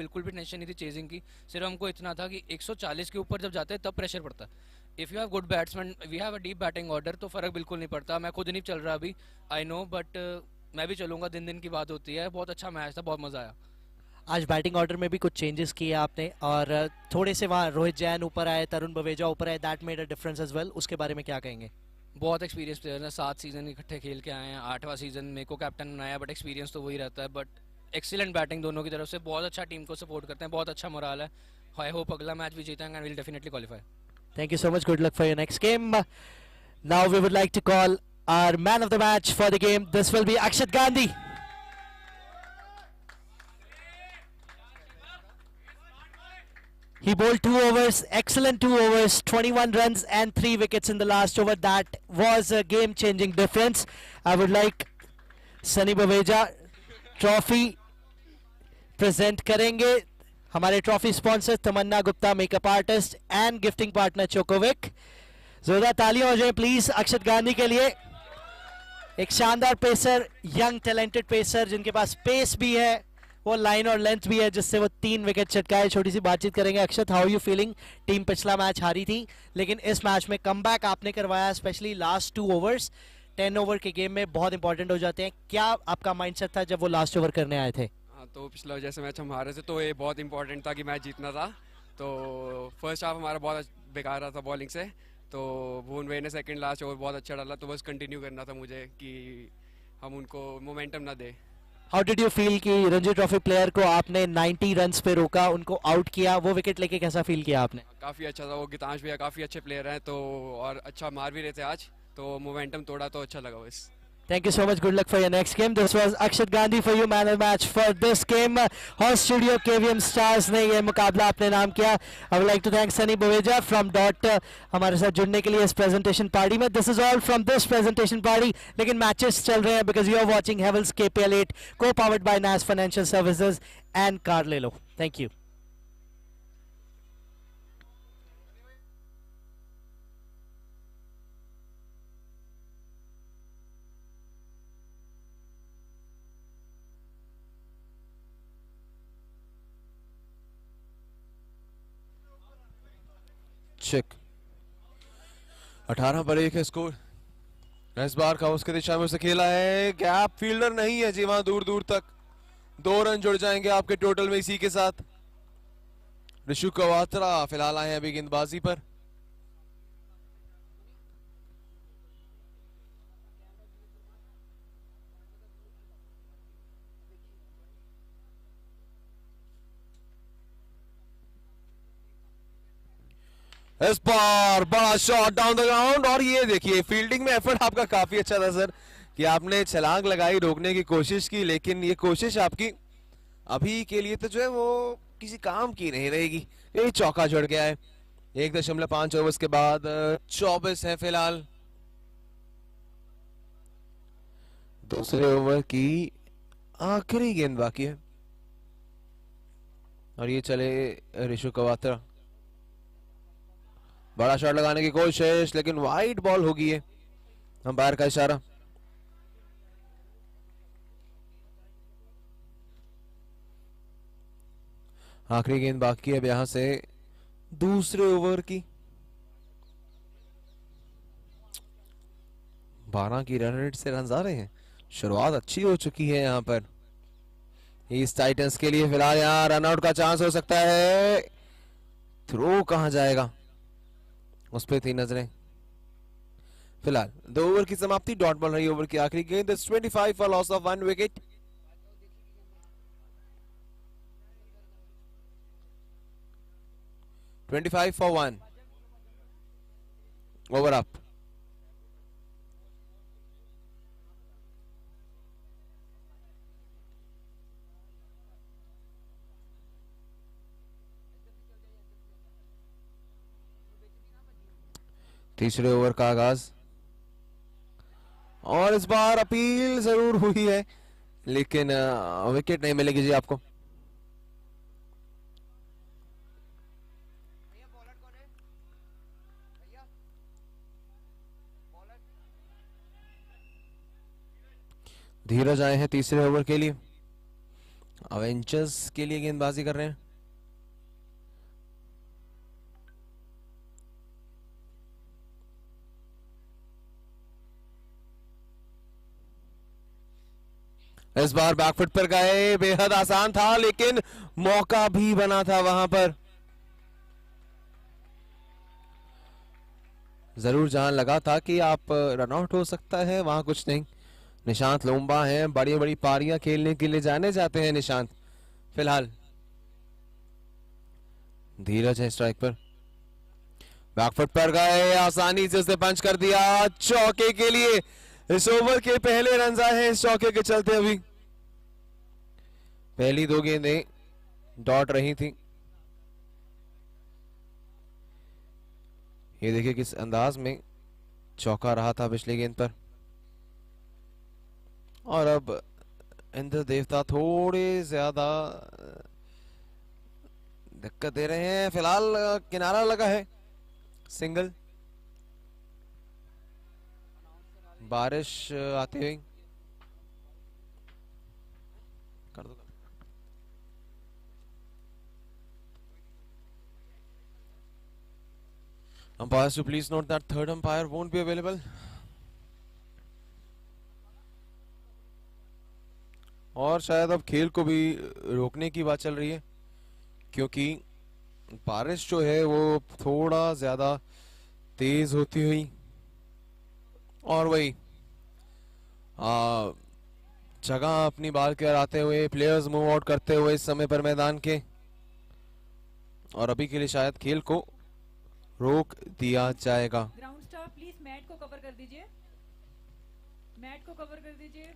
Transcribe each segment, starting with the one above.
बिल्कुल भी टेंशन नहीं थी चेजिंग की। सिर्फ हमको इतना था कि 140 के ऊपर जब जाते हैं तब प्रेशर पड़ता है। If you have good batsman, we have a deep batting order, तो फ़र्क बिल्कुल नहीं पड़ता। मैं खुद नहीं चल रहा अभी, आई नो, बट मैं भी चलूंगा, दिन दिन की बात होती है। बहुत अच्छा मैच था, बहुत मज़ा आया। आज बैटिंग ऑर्डर में भी कुछ चेंजेस किए आपने और थोड़े से वहाँ रोहित जैन ऊपर आए, तरुण बवेजा ऊपर आए, that made a difference as well, उसके बारे में क्या कहेंगे? बहुत एक्सपीरियंस प्लेयर हैं, 7 सीज़न इकट्ठे खेल के आए हैं, 8वां सीज़न मेरे को कैप्टन बनाया, बट एक्सपीरियंस तो वही रहता है। बट एक्सीलेंट बैटिंग दोनों की तरफ से, बहुत अच्छा टीम को सपोर्ट करते हैं, बहुत अच्छा मोराल है। आई होप अगला मैच भी जीतेंगे and will definitely qualify. Thank you so much, good luck for your next game. Now we would like to call our man of the match for the game. This will be Akshat Gandhi. He bowled 2 overs, excellent 2 overs, 21 runs and 3 wickets in the last over. That was a game-changing difference. I would like Sunny Baweja trophy present करेंगे. हमारे trophy sponsor Tamanna Gupta, makeup artist and gifting partner चोकोविक. जोरदार तालियां हो जाए please अक्षत गांधी के लिए. एक शानदार पेसर, यंग टैलेंटेड पेसर जिनके पास पेस भी है, वो लाइन और लेंथ भी है, जिससे वो 3 विकेट चटकाए. छोटी सी बातचीत करेंगे. अक्षत, हाउ यू फीलिंग? टीम पिछला मैच हारी थी, लेकिन इस मैच में कमबैक आपने करवाया, स्पेशली लास्ट 2 ओवर्स 10 ओवर के गेम में बहुत इंपॉर्टेंट हो जाते हैं. क्या आपका माइंडसेट था जब वो लास्ट ओवर करने आए थे? हाँ, तो पिछला जैसे मैच हम हारे थे तो ये बहुत इंपॉर्टेंट था कि मैच जीतना था. तो फर्स्ट हाफ हमारा बहुत बेकार रहा था बॉलिंग से. तो भुवन भाई ने सेकंड लास्ट ओवर बहुत अच्छा डाला, तो बस कंटिन्यू करना था मुझे कि हम उनको मोमेंटम ना दे. हाउ डिड यू फील कि रणजी ट्रॉफी प्लेयर को आपने 90 रन्स पे रोका, उनको आउट किया, वो विकेट लेके कैसा फील किया आपने? काफ़ी अच्छा था. वो गीतांश भैया काफ़ी अच्छे प्लेयर हैं, तो और अच्छा मार भी रहे थे आज, तो मोमेंटम तोड़ा तो अच्छा लगा बस. Thank you so much. Good luck for your next game. This was Akshat Gandhi for you, man of the match for this game. Horse Studio KVM Stars ने ये मुकाबला अपने नाम किया. I would like to thank Sunny Baweja from Dot हमारे साथ जुड़ने के लिए इस presentation party में. This is all from this presentation party. लेकिन matches चल रहे हैं because you are watching Havells KPL8, co-powered by NAS Financial Services and Carlelo. Thank you. Check 18 पर 1 है स्कोर. इस बार का उसके दिशा में उसे खेला है, गैप फील्डर नहीं है जी वहां दूर दूर तक. 2 रन जुड़ जाएंगे आपके टोटल में इसी के साथ. ऋषु कवात्रा फिलहाल आए हैं अभी गेंदबाजी पर. इस बार बड़ा शॉट डाउन द ग्राउंड. और ये देखिए फील्डिंग में एफर्ट आपका काफी अच्छा था सर, कि आपने छलांग लगाई, रोकने की कोशिश की, लेकिन ये कोशिश आपकी अभी के लिए तो जो है वो किसी काम की नहीं रहेगी. यही चौका जुड़ गया है. 1.5 ओवर्स के बाद 24 है फिलहाल. दूसरे ओवर की आखिरी गेंद बाकी है और ये चले ऋषु कवात्रा. बड़ा शॉट लगाने की कोशिश, लेकिन वाइड बॉल होगी है, अंपायर का इशारा. आखिरी गेंद बाकी है अब यहां से दूसरे ओवर की. 12 की रन रेट से रन आ रहे हैं. शुरुआत अच्छी हो चुकी है यहां पर ईस्ट टाइटंस के लिए. फिलहाल यहां रन आउट का चांस हो सकता है. थ्रो कहां जाएगा, उस पे थी नजरें. फिलहाल 2 ओवर की समाप्ति. डॉट बॉल रही ओवर की आखिरी गेंद. 25 for loss of 1 wicket. $25 for 1. Over up. तीसरे ओवर का आगाज और इस बार अपील जरूर हुई है, लेकिन विकेट नहीं मिलेगी जी आपको. धीरज आए हैं तीसरे ओवर के लिए. अवेंजर्स के लिए गेंदबाजी कर रहे हैं। इस बार बैकफुट पर गए, बेहद आसान था लेकिन मौका भी बना था वहां पर। जरूर जहां लगा था कि आप रन आउट हो सकता है, वहां कुछ नहीं। निशांत लोम्बा हैं, बड़ी बड़ी पारियां खेलने के लिए जाने जाते हैं निशांत। फिलहाल धीरज है स्ट्राइक पर, बैकफुट पर गए, आसानी से उसने पंच कर दिया चौके के लिए। इस ओवर के पहले रन आए हैं इस चौके के चलते। अभी पहली 2 गेंदें डॉट रही थी। ये देखिए किस अंदाज में चौका रहा था पिछली गेंद पर। और अब इंद्र देवता थोड़े ज्यादा दिक्कत दे रहे हैं। फिलहाल किनारा लगा है, सिंगल। बारिश आती हुई कर दो। Umpires to please note that third umpire won't be available. और शायद अब खेल को भी रोकने की बात चल रही है, क्योंकि बारिश जो है वो थोड़ा ज्यादा तेज होती हुई, और वही जगह अपनी बाल के आते हुए प्लेयर्स मूव आउट करते हुए इस समय पर मैदान के, और अभी के लिए शायद खेल को रोक दिया जाएगा। ग्राउंड स्टाफ प्लीज मैट को कवर कर दीजिए, मैट को कवर कर दीजिए।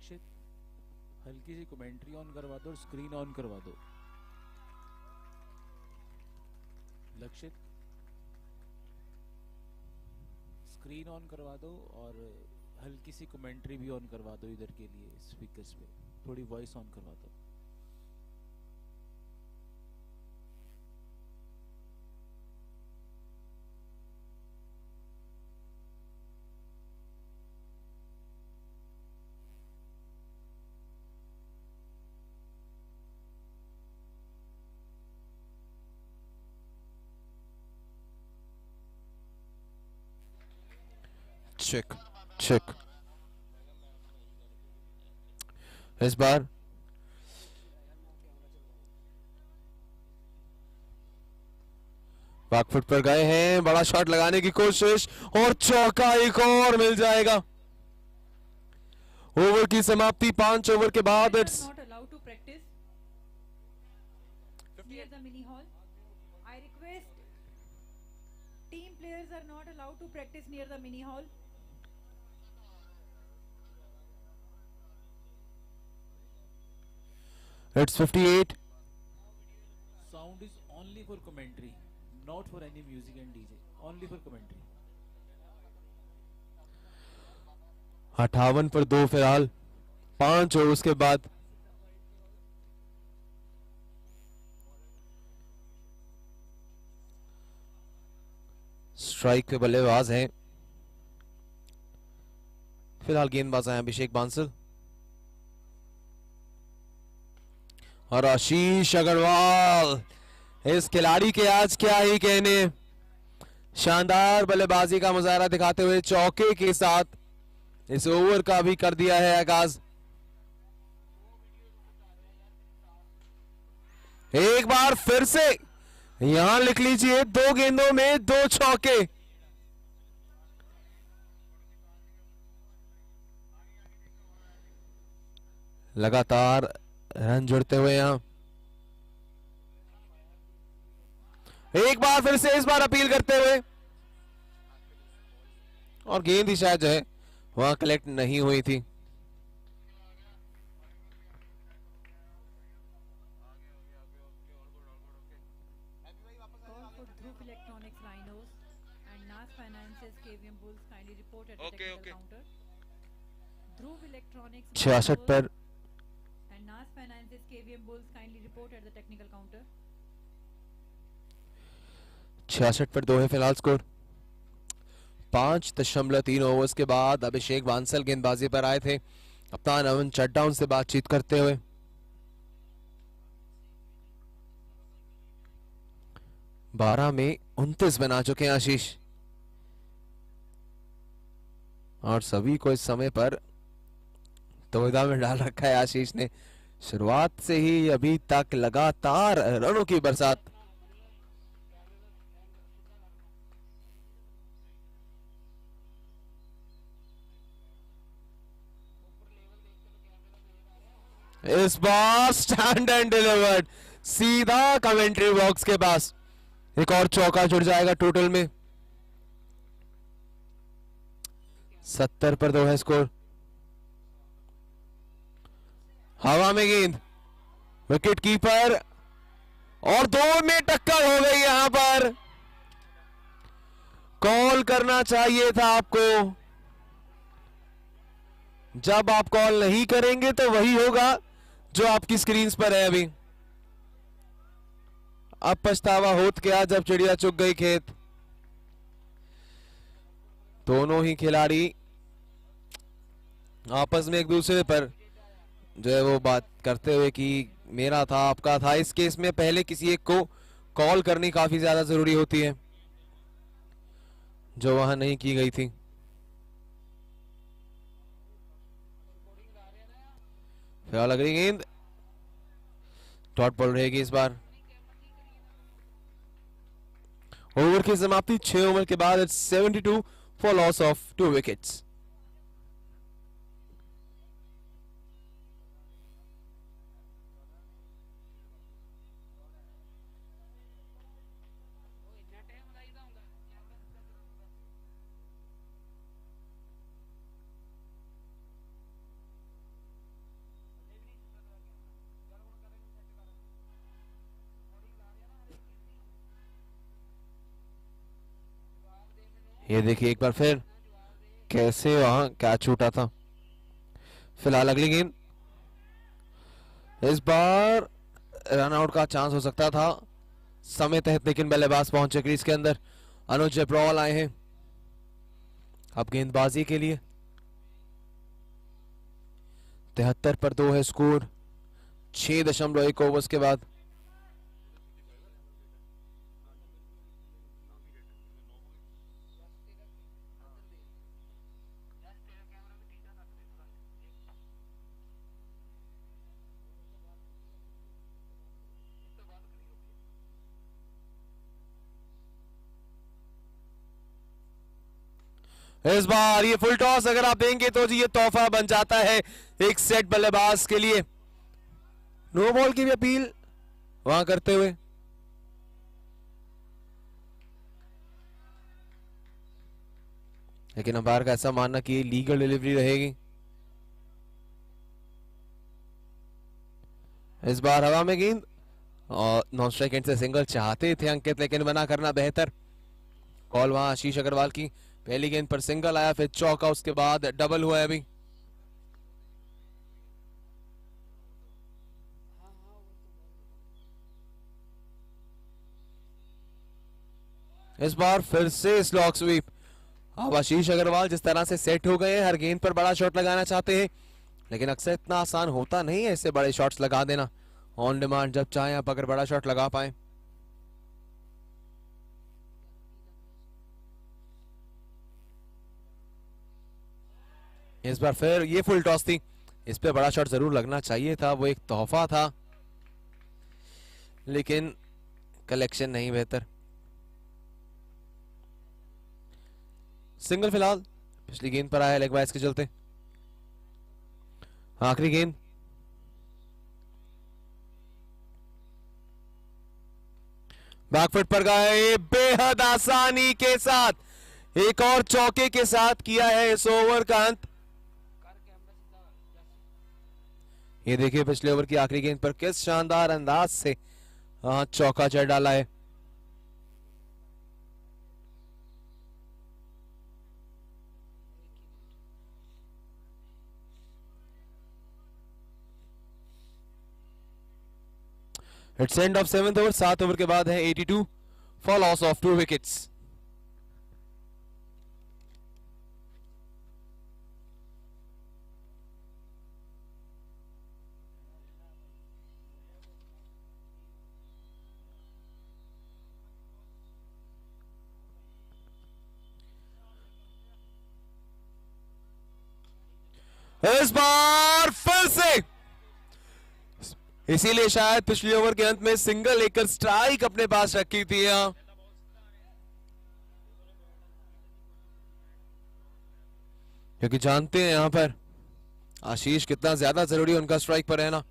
लक्षित हल्की सी कमेंट्री ऑन करवा दो और स्क्रीन ऑन करवा दो। लक्षित स्क्रीन ऑन करवा दो और हल्की सी कमेंट्री भी ऑन करवा दो, इधर के लिए स्पीकर्स पे थोड़ी वॉइस ऑन करवा दो। Check check. इस बार बैकफुट पर गए हैं, बड़ा शॉट लगाने की कोशिश और चौका एक और मिल जाएगा। ओवर की समाप्ति 5 ओवर के बाद। Players it's are not allowed to practice near the mini hall. I request team players are not allowed to practice near the mini hall. It's 58। Sound is only for commentary, not for any music and DJ, only for commentary. 58 पर 2 फिलहाल 5 overs के बाद। Strike पे बल्लेबाज हैं फिलहाल, गेंदबाज हैं अभिषेक बांसल और आशीष अग्रवाल। इस खिलाड़ी के आज क्या ही कहने, शानदार बल्लेबाजी का मुजाहरा दिखाते हुए चौके के साथ इस ओवर का भी कर दिया है आगाज। एक बार फिर से यहां लिख लीजिए, 2 गेंदों में 2 चौके। लगातार रन जुड़ते हुए यहां। एक बार फिर से इस बार अपील करते हुए, और गेंद ही शायद जो है वहां कलेक्ट नहीं हुई थी। Call for Dhruv Electronics Rhinos and NAS Finances KVM Bulls kindly report at the technical counter. Dhruv Electronics 66 Rhinos पर and NAS Finances KVM Bulls kindly report at the technical counter. 66 पर 2 है फिलहाल score. 5.3 overs के बाद अभिषेक बांसल गेंदबाजी पर आए थे, कप्तान अवन चड्डा उनसे बातचीत करते हुए। बारह में 29 बना चुके हैं आशीष, और सभी को इस समय पर दुविधा में डाल रखा है आशीष ने। शुरुआत से ही अभी तक लगातार रनों की बरसात। इस बार स्टैंड एंड डिलीवर्ड, सीधा कमेंट्री बॉक्स के पास। एक और चौका जुड़ जाएगा टोटल में। 70 पर 2 है स्कोर। हवा में गेंद, विकेट कीपर, और 2 में टक्कर हो गई यहां पर। कॉल करना चाहिए था आपको। जब आप कॉल नहीं करेंगे तो वही होगा जो आपकी स्क्रीन्स पर है अभी। अब पछतावा होत क्या जब चिड़िया चुग गई खेत। दोनों ही खिलाड़ी आपस में एक दूसरे पर जो है वो बात करते हुए कि मेरा था आपका था। इस केस में पहले किसी एक को कॉल करनी काफी ज्यादा जरूरी होती है, जो वहां नहीं की गई थी। फिलहाल अगली गेंद डॉट बॉल रहेगी इस बार। ओवर की समाप्ति 6 ओवर के बाद। It's 72 for loss of 2 wickets. ये देखिए एक बार फिर कैसे वहां कैच छूटा था। फिलहाल अगली गेंद, इस बार रन आउट का चांस हो सकता था समय तहत, लेकिन बल्लेबाज पहुंचे क्रीज के अंदर। अनुज जयप्रवाल आए हैं अब गेंदबाजी के लिए। 73 पर 2 है स्कोर 6.1 ओवर्स के बाद। इस बार ये फुल टॉस अगर आप देंगे तो जी ये तोहफा बन जाता है एक सेट बल्लेबाज के लिए। नो बॉल की भी अपील वहां करते हुए लेकिन अंपायर का ऐसा मानना कि ये लीगल डिलीवरी रहेगी। इस बार हवा में गेंद और नॉन स्ट्राइक एंड से सिंगल चाहते थे अंकित, लेकिन मना करना बेहतर। कॉल वहां आशीष अग्रवाल की। पहली गेंद पर सिंगल आया, फिर चौका, उसके बाद डबल हुआ है अभी। इस बार फिर से स्लॉग स्वीप। अब आशीष अग्रवाल जिस तरह से सेट हो गए हैं, हर गेंद पर बड़ा शॉट लगाना चाहते हैं, लेकिन अक्सर इतना आसान होता नहीं है ऐसे बड़े शॉट्स लगा देना ऑन डिमांड। जब चाहे आप अगर बड़ा शॉट लगा पाए। इस बार फिर ये फुल टॉस थी, इस पे बड़ा शॉट जरूर लगना चाहिए था, वो एक तोहफा था, लेकिन कलेक्शन नहीं बेहतर। सिंगल फिलहाल पिछली गेंद पर आया लेग बाइस के चलते। आखिरी गेंद, बैकफुट पर गए बेहद आसानी के साथ, एक और चौके के साथ किया है इस ओवर का अंत। ये देखिए पिछले ओवर की आखिरी गेंद पर किस शानदार अंदाज से चौका जड़ डाला है। It's end of 7th over, 7 over के बाद है 82 फॉर लॉस ऑफ 2 विकेट्स। इस बार फिर से, इसीलिए शायद पिछले ओवर के अंत में सिंगल लेकर स्ट्राइक अपने पास रखी थी यहां, क्योंकि जानते हैं यहां पर आशीष कितना ज्यादा जरूरी है उनका स्ट्राइक पर रहना।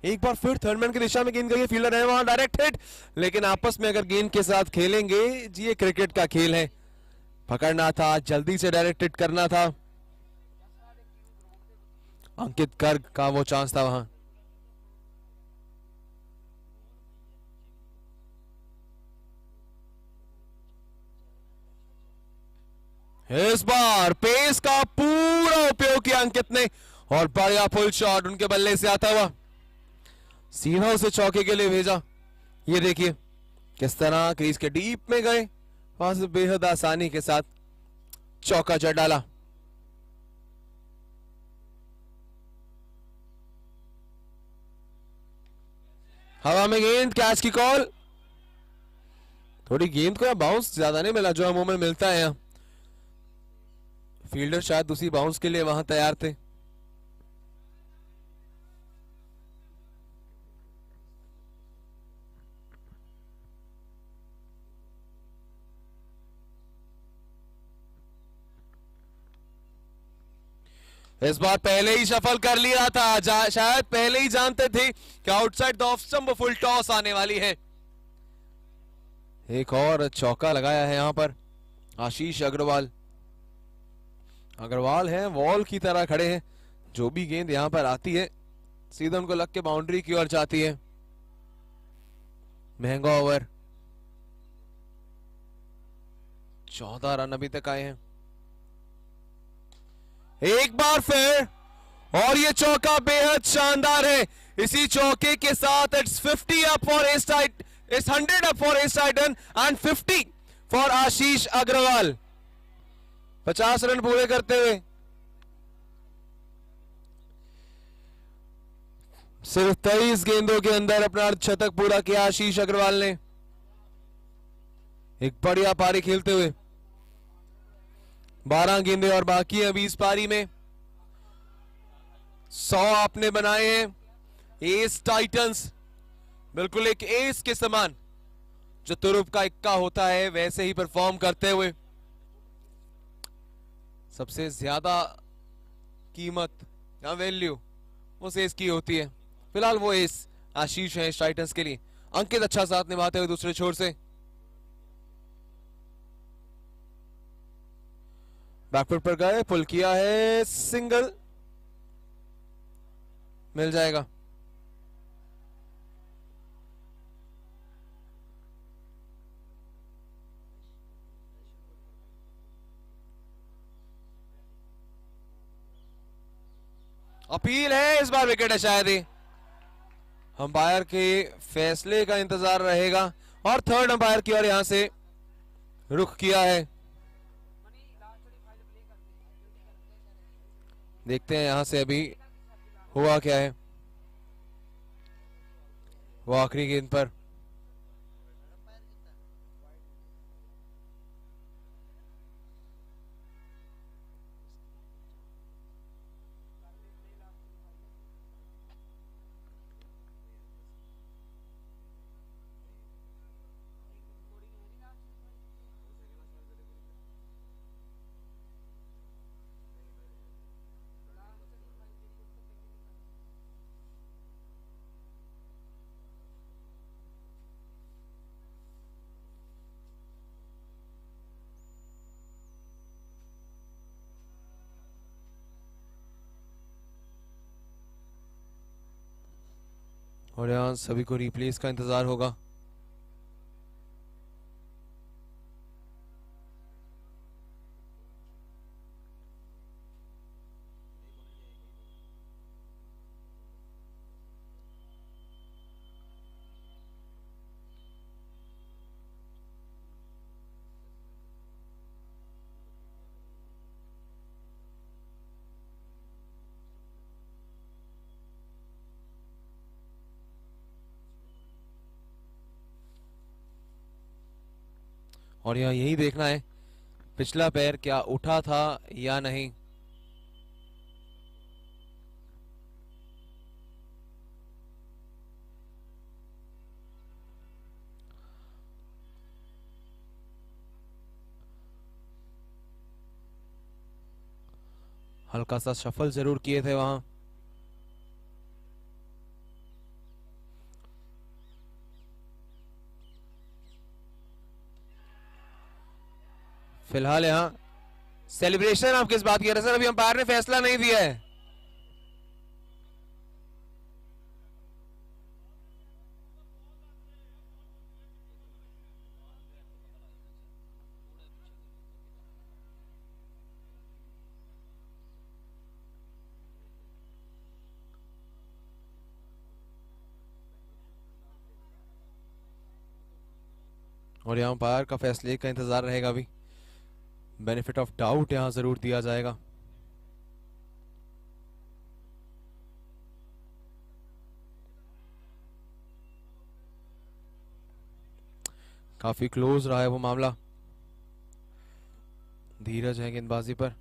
एक बार फिर थर्डमैन की दिशा में गेंद गई, फील्डर है वहां, डायरेक्ट हिट, लेकिन आपस में अगर गेंद के साथ खेलेंगे जी, ये क्रिकेट का खेल है, पकड़ना था, जल्दी से डायरेक्ट हिट करना था। अंकित गर्ग का वो चांस था वहां। इस बार पेस का पूरा उपयोग किया अंकित ने और बढ़िया फुल शॉट उनके बल्ले से आता हुआ सीधा उसे चौके के लिए भेजा। ये देखिए किस तरह क्रीज के डीप में गए, वहां से बेहद आसानी के साथ चौका जड़ डाला। हवा में गेंद, कैच की कॉल। थोड़ी गेंद को बाउंस ज्यादा नहीं मिला जो अमूमन मिलता है यहाँ। फील्डर शायद उसी बाउंस के लिए वहां तैयार थे। इस बार पहले ही शफल कर लिया था, शायद पहले ही जानते थे कि outside the off stump full toss आने वाली है। एक और चौका लगाया है यहां पर आशीष अग्रवाल। अग्रवाल हैं वॉल की तरह खड़े हैं, जो भी गेंद यहां पर आती है सीधा उनको लग के बाउंड्री की ओर जाती है। महंगा ओवर, 14 रन अभी तक आए हैं। एक बार फिर, और ये चौका बेहद शानदार है। इसी चौके के साथ इट्स 50 अप फॉर एस टाइट, it's 100 up for Ace Titans and 50 for Ashish Agarwal. 50 run पूरे करते हुए सिर्फ 23 गेंदों के अंदर अपना शतक पूरा किया आशीष अग्रवाल ने। एक बढ़िया पारी खेलते हुए। 12 गेंदे और बाकी है 20 पारी में। 100 आपने बनाए हैं। एस टाइटंस बिल्कुल एक एस के समान, जो तुरुप का इक्का होता है वैसे ही परफॉर्म करते हुए। सबसे ज्यादा कीमत या वैल्यू उस एस की होती है। फिलहाल वो एस आशीष है इस टाइटंस के लिए। अंकित अच्छा साथ निभाते हुए दूसरे छोर से। बैकफुट पर गए, पुल किया है, सिंगल मिल जाएगा। अपील है, इस बार विकेट है शायद ही। अंपायर के फैसले का इंतजार रहेगा और थर्ड अंपायर की ओर यहां से रुख किया है। देखते हैं यहां से अभी हुआ क्या है। वो आखिरी गेंद पर और यहां सभी को रिप्लेस का इंतजार होगा। और यहाँ यही देखना है पिछला पैर क्या उठा था या नहीं। हल्का सा शफल जरूर किए थे वहां। फिलहाल यहां सेलिब्रेशन आप किस बात की रहे सर? अभी अंपायर ने फैसला नहीं दिया है। और यहां अंपायर का फैसले का इंतजार रहेगा। अभी बेनिफिट ऑफ डाउट यहां जरूर दिया जाएगा। काफी क्लोज रहा है वो मामला। धीरज है गेंदबाजी पर।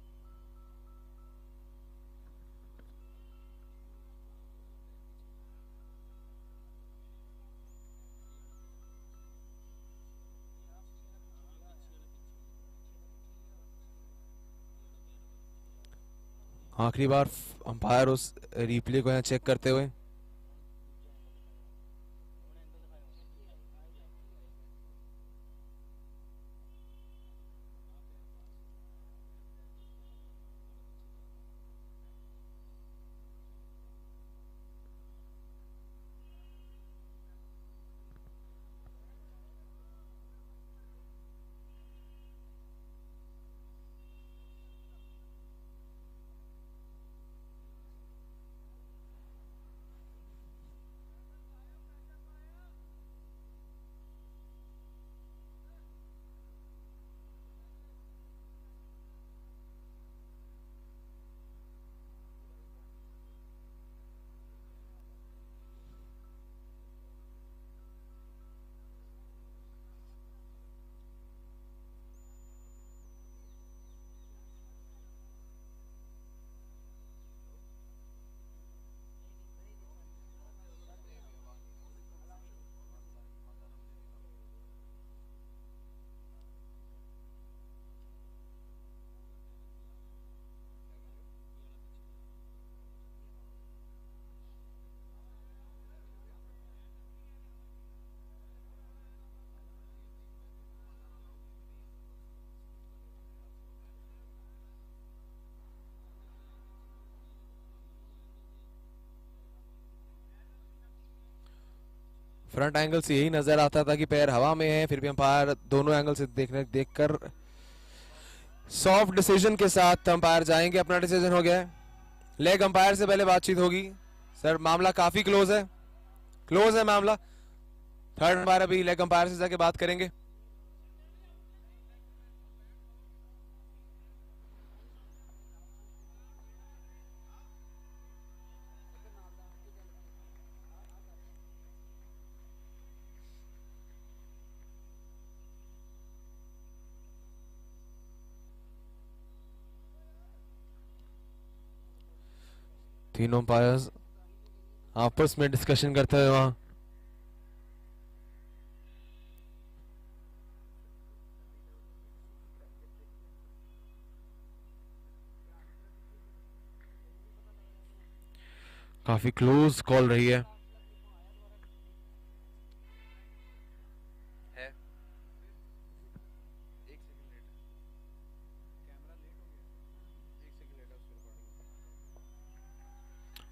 आखिरी बार अंपायर उस रिप्ले को यहां चेक करते हुए। फ्रंट एंगल से यही नजर आता था कि पैर हवा में है, फिर भी अंपायर दोनों एंगल से देखकर सॉफ्ट डिसीजन के साथ अंपायर जाएंगे। अपना डिसीजन हो गया है, लेग अंपायर से पहले बातचीत होगी। सर मामला काफी क्लोज है मामला। थर्ड अंपायर अभी लेग अंपायर से जाके बात करेंगे। तीनों अंपायर्स आपस में डिस्कशन करते हुए वहां काफी क्लोज कॉल रही है।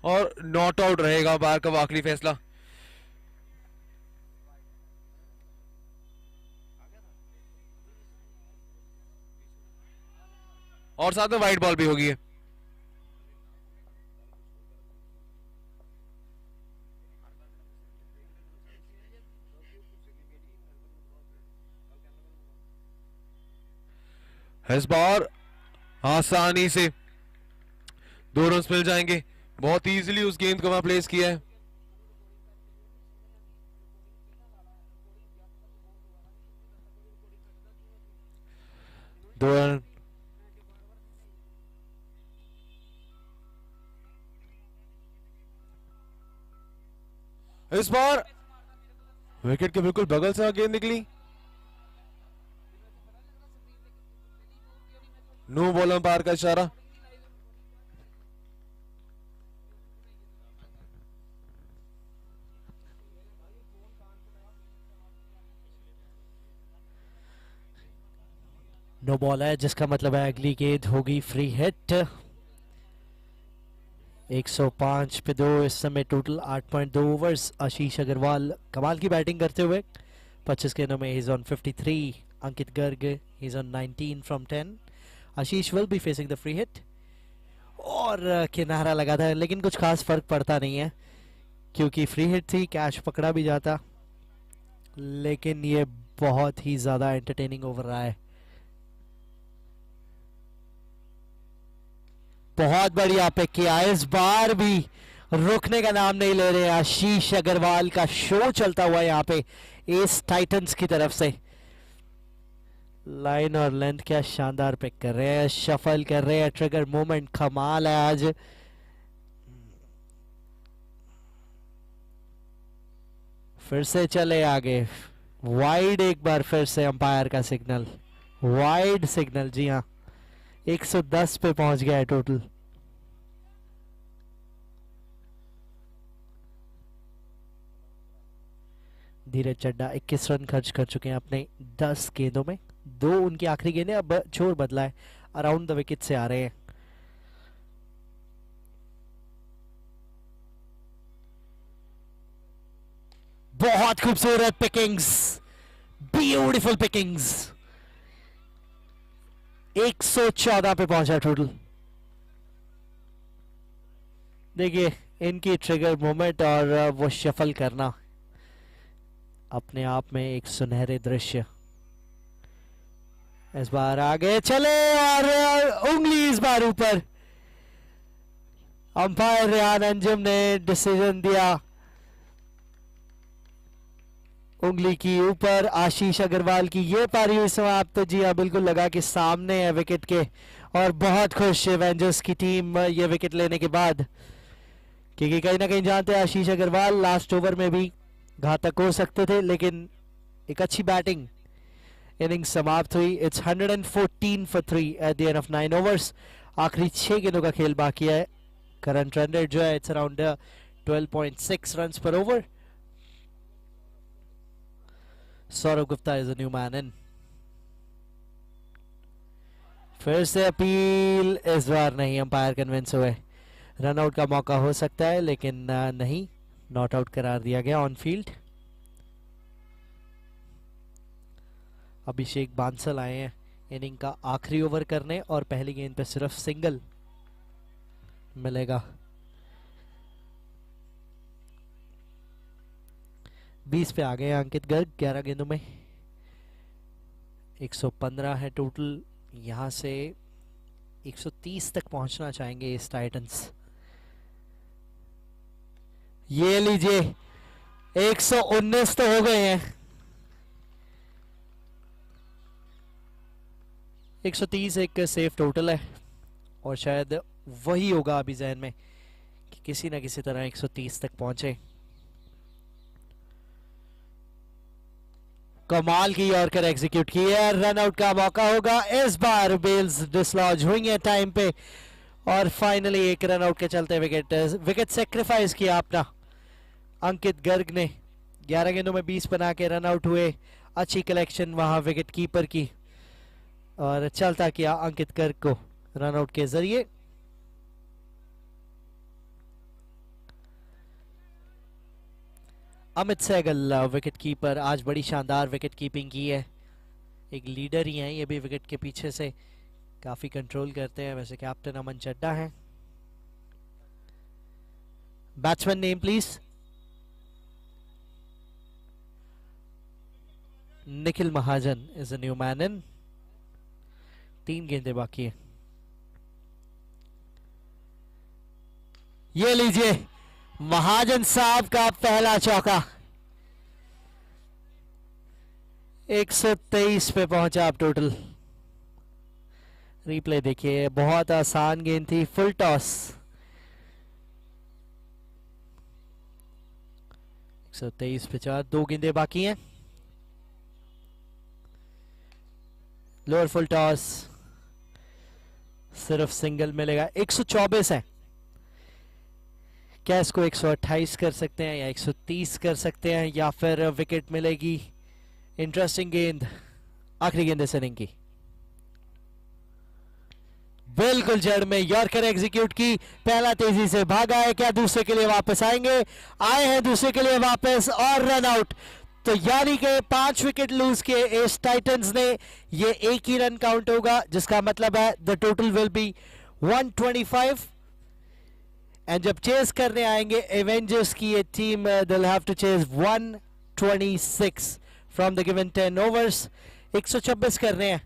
और नॉट आउट रहेगा बार का आखिरी फैसला। और साथ में वाइट बॉल भी होगी। इस बार आसानी से 2 रन मिल जाएंगे। बहुत इजीली उस गेंद को वहां प्लेस किया है। दो रन इस बार विकेट के बिल्कुल बगल से गेंद निकली। नो बॉल अंपायर का इशारा। नो बॉल है, जिसका मतलब है अगली गेंद होगी फ्री हिट। 105 पे 2 इस समय टोटल 8.2 ओवर्स। आशीष अग्रवाल कमाल की बैटिंग करते हुए 25 गेंदों में is on 53। Ankit Garg is on 19 from 10। Ashish will be facing the free hit और किनारा लगा था, लेकिन कुछ खास फर्क पड़ता नहीं है क्योंकि फ्री हिट थी, कैच पकड़ा भी जाता। लेकिन ये बहुत ही ज्यादा एंटरटेनिंग ओवर रहा है। बहुत बढ़िया पिक किया, इस बार भी रुकने का नाम नहीं ले रहे। आशीष अग्रवाल का शो चलता हुआ यहाँ पे एस टाइटंस की तरफ से। लाइन और लेंथ क्या शानदार पिक कर रहे हैं, शफल कर रहे हैं, ट्रिगर मोमेंट कमाल है आज। फिर से चले आगे, वाइड एक बार फिर से अंपायर का सिग्नल, वाइड सिग्नल। जी हाँ, 110 पे पहुंच गया है टोटल। धीरज चड्डा 21 रन खर्च कर चुके हैं अपने 10 गेंदों में। 2 उनकी आखिरी गेंदें, अब छोर बदला है, अराउंड द विकेट से आ रहे हैं। बहुत खूबसूरत पिकिंग्स, ब्यूटीफुल पिकिंग्स। 114 पे पहुंचा टोटल। देखिए इनकी ट्रिगर मोमेंट और वो शफल करना अपने आप में एक सुनहरे दृश्य। इस बार आगे चले और उंगली इस बार ऊपर। अंपायर रेहान अंजुम ने डिसीजन दिया उंगली की ऊपर। आशीष अग्रवाल की ये पारी हुई समाप्त। तो जी हाँ, बिल्कुल लगा कि सामने है विकेट के, और बहुत खुश एवेंजर्स की टीम ये विकेट लेने के बाद, क्योंकि कहीं ना कहीं जानते हैं आशीष अग्रवाल लास्ट ओवर में भी घातक हो सकते थे, लेकिन एक अच्छी बैटिंग इनिंग समाप्त हुई। It's 114 for 3 at the end of 9 overs. आखिरी 6 गेंदों का खेल बाकी है। करंट रन रेट जो है इट्स अराउंड 12.6 रन्स पर over. Saurabh Gupta is a new man in. फिर से अपील, इस बार नहीं, अंपायर कन्विंस हुए। रन आउट का मौका हो सकता है, लेकिन नहीं, नॉट आउट करार दिया गया ऑन फील्ड। अभिषेक बांसल आए हैं इनिंग का आखिरी ओवर करने और पहली गेंद पे सिर्फ सिंगल मिलेगा। 20 पे आ गए अंकित गर्ग 11 गेंदों में। 115 है टोटल, यहां से 130 तक पहुंचना चाहेंगे इस टाइटंस। ये लीजिए 119 तो हो गए हैं। 130 एक सेफ टोटल है और शायद वही होगा अभी जहन में कि किसी ना किसी तरह 130 तक पहुंचे। कमाल की यॉर्कर एग्जीक्यूट की है, रन आउट का मौका होगा इस बार। बेल्स डिसलॉज हुई है टाइम पे और फाइनली एक रन आउट के चलते विकेट सेक्रीफाइस किया अपना अंकित गर्ग ने। 11 गेंदों में 20 बना के रन आउट हुए। अच्छी कलेक्शन वहां विकेट कीपर की और चलता किया अंकित गर्ग को रन आउट के जरिए। अमित सहगल विकेट कीपर, आज बड़ी शानदार विकेट कीपिंग की है। एक लीडर ही हैं ये भी, विकेट के पीछे से काफी कंट्रोल करते हैं। वैसे कैप्टन अमन चड्डा हैं। Batsman name please. Nikhil Mahajan is a new man in. 3 गेंदें बाकी है। ये लीजिए महाजन साहब का पहला चौका। 123 पे पहुंचा आप टोटल। रिप्ले देखिए, बहुत आसान गेंद थी, फुल टॉस। 123 पे 4, 2 गेंदें बाकी हैं। लोअर फुल टॉस, सिर्फ सिंगल मिलेगा। 124 है, क्या इसको 128 कर सकते हैं या 130 कर सकते हैं या फिर विकेट मिलेगी। इंटरेस्टिंग गेंद, आखिरी गेंद इस इनिंग की, बिल्कुल जड़ में यॉर्कर एग्जीक्यूट की। पहला तेजी से भागा है, क्या दूसरे के लिए वापस आएंगे? आए हैं दूसरे के लिए वापस और रन आउट। तो यानी कि 5 विकेट लूज किए इस टाइटंस ने। ये एक ही रन काउंट होगा, जिसका मतलब है the total will be 125। And जब चेस करने आएंगे एवेंजर्स की ये team, they will have to chase 126 from the given 10 overs. 126 कर रहे हैं,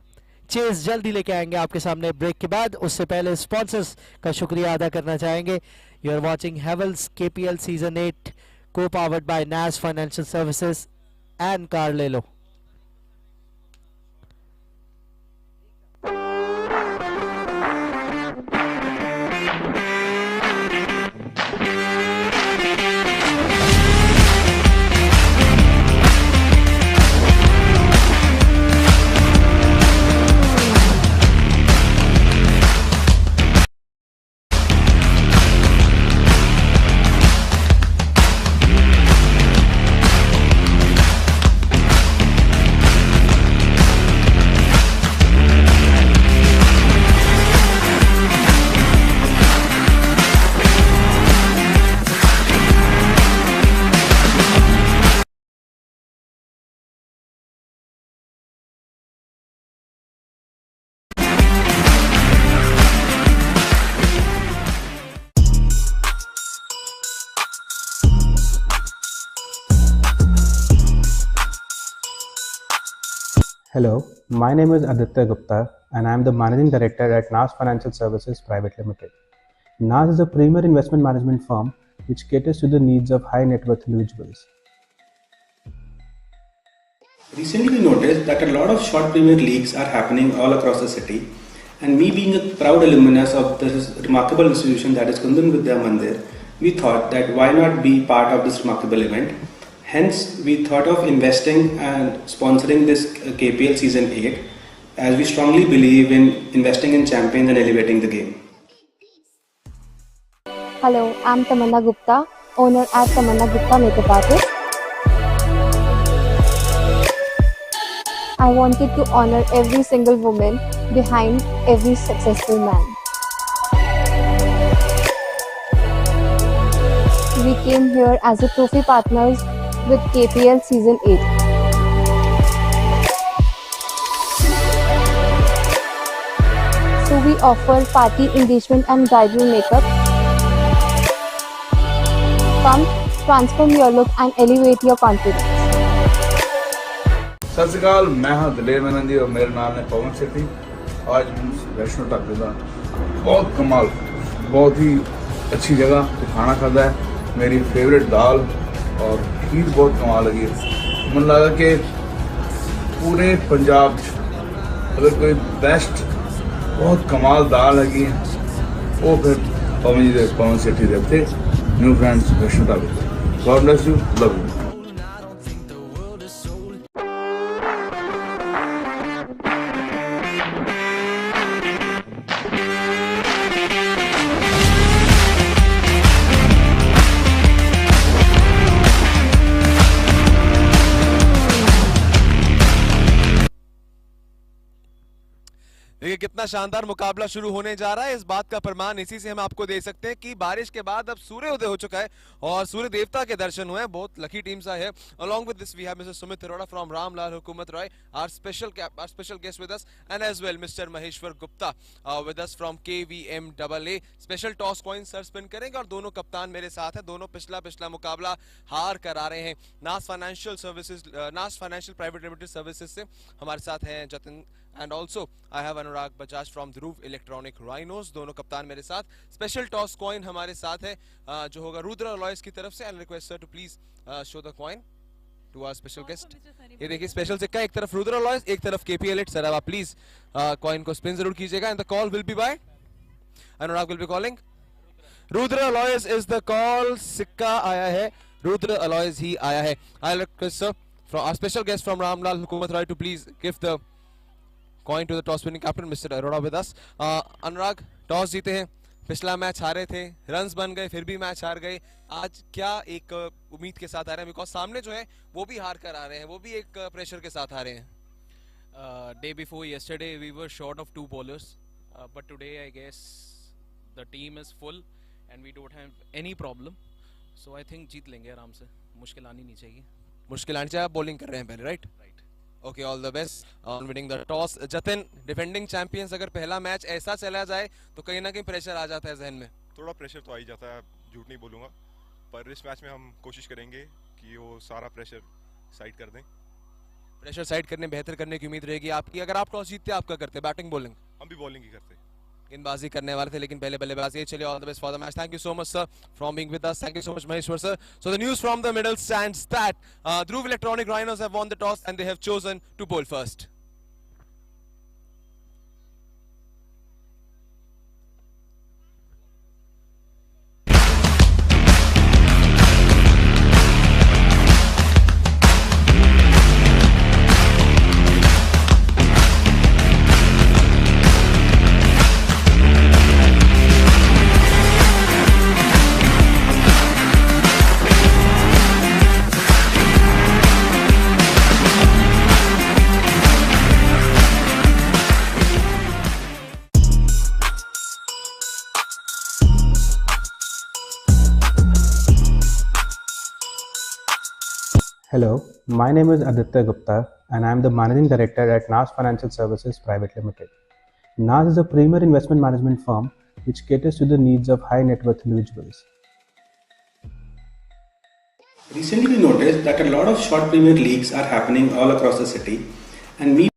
चेस जल्दी लेके आएंगे आपके सामने ब्रेक के बाद। उससे पहले स्पॉन्सर्स का शुक्रिया अदा करना चाहेंगे। You are watching Havells KPL season 8 को powered by Naaz financial services and Carlelo. Hello, my name is Aditya Gupta and I am the Managing Director at NAS Financial Services Private Limited. NAS is a premier investment management firm which caters to the needs of high net worth individuals. Recently we noticed that a lot of short Premier Leagues are happening all across the city, and me being a proud alumnus of this remarkable institution that is Kundan Vidya Mandir, we thought that why not be part of this remarkable event. Hence, we thought of investing and sponsoring this KPL Season 8, as we strongly believe in investing in champions and elevating the game. Hello, I'm Tamanna Gupta, owner at Tamanna Gupta Makeup Artist. I wanted to honor every single woman behind every successful man. We came here as a trophy partners with KPL Season 8. offer party engagement and bridal makeup. Come, transform your look and elevate your confidence. सत श्री अकाल, मैं हाँ दलेर मेनन जी और मेरा नाम है पवन सेठी। आज वैष्णो ढाबे का बहुत कमाल, बहुत ही अच्छी जगह पे खाना खाता है। मेरी फेवरेट दाल और खीर बहुत कमाल लगी है। मन लगा कि पूरे पंजाब अगर कोई बेस्ट बहुत कमाल दाल लगी है वो फिर पवन सेठी देते न्यू फ्रेंड्स वैष्णो ढाबे। God bless you, love you. देखिए कितना शानदार मुकाबला शुरू होने जा रहा है। इस बात का प्रमाण इसी से हम आपको दे सकते हैं कि बारिश के बाद अब सूर्योदय हो चुका है और सूर्य देवता के दर्शन हुए हैं। बहुत लकी टीम सा है। Along with this we have Mr. Sumit Arora from Ramlal Hukumat Roy, our special guest with us, and as well Mr. Maheshwar Gupta with us from KVMAA. Special toss coin sir spin करेंगे और दोनों कप्तान मेरे साथ हैं। दोनों पिछला मुकाबला हार कर आ रहे हैं। नास फाइनेंशियल प्राइवेट लिमिटेड सर्विसेज से हमारे साथ हैं Jatin and also I have Anurag Bajaj from Dhruv electronic rhinos. दोनों कप्तान मेरे साथ। स्पेशल टॉस कॉइन हमारे साथ है जो होगा रुद्र अलॉयज की तरफ से। And request sir to please show the coin to our special guest. ये देखिए स्पेशल सिक्का, एक तरफ रुद्र अलॉयज एक तरफ केपी एलिट। सर अब आप प्लीज कॉइन को स्पिन जरूर कीजिएगा and the call will be by Anurag will be calling. Rudra alloys is the call. सिक्का आया है, रुद्र अलॉयज ही आया है। I request sir from our special guest from Ramlal Hukumat Roy to please give the coin to the toss winning captain mister Arora with us. Anurag, toss जीते हैं, पिछला match हारे थे, रन्स बन गए, फिर भी मैच हार गए। आज क्या एक उम्मीद के साथ आ रहे हैं? बिकॉज सामने जो है वो भी हार कर आ रहे हैं, वो भी एक प्रेशर के साथ आ रहे हैं। Day before yesterday we were short of 2 bowlers, but today I guess the team is full and we don't have any problem, so I think जीत लेंगे आराम से। मुश्किल आनी नहीं चाहिए। मुश्किल आनी चाहिए। आप बॉलिंग कर रहे हैं पहले, right? Okay, all the best on winning the toss. Jatin, defending champions, अगर पहला मैच ऐसा चला जाए तो कहीं ना कहीं प्रेशर आ जाता है जहन में। थोड़ा प्रेशर तो आ ही जाता है, झूठ नहीं बोलूँगा, पर इस मैच में हम कोशिश करेंगे कि वो सारा प्रेशर साइड कर दें। प्रेशर साइड करने, बेहतर करने की उम्मीद रहेगी आपकी। अगर आप टॉस जीतते आप क्या करते? Batting bowling? हम भी बॉलिंग ही करते। गेंदबाजी करने वाले थे लेकिन पहले बल्लेबाजी। चलिए, all the best for the match. Thank you so much sir from being with us. Thank you so much Maheshwar sir. So the news from the middle stands that Dhruv Electronic Rhinos have won the toss and they have chosen to bowl first. Hello, my name is Aditya Gupta and I am the Managing Director at NAS Financial Services Private Limited. NAS is a premier investment management firm which caters to the needs of high net worth individuals. Recently, we noticed that a lot of short Premier Leagues are happening all across the city, and we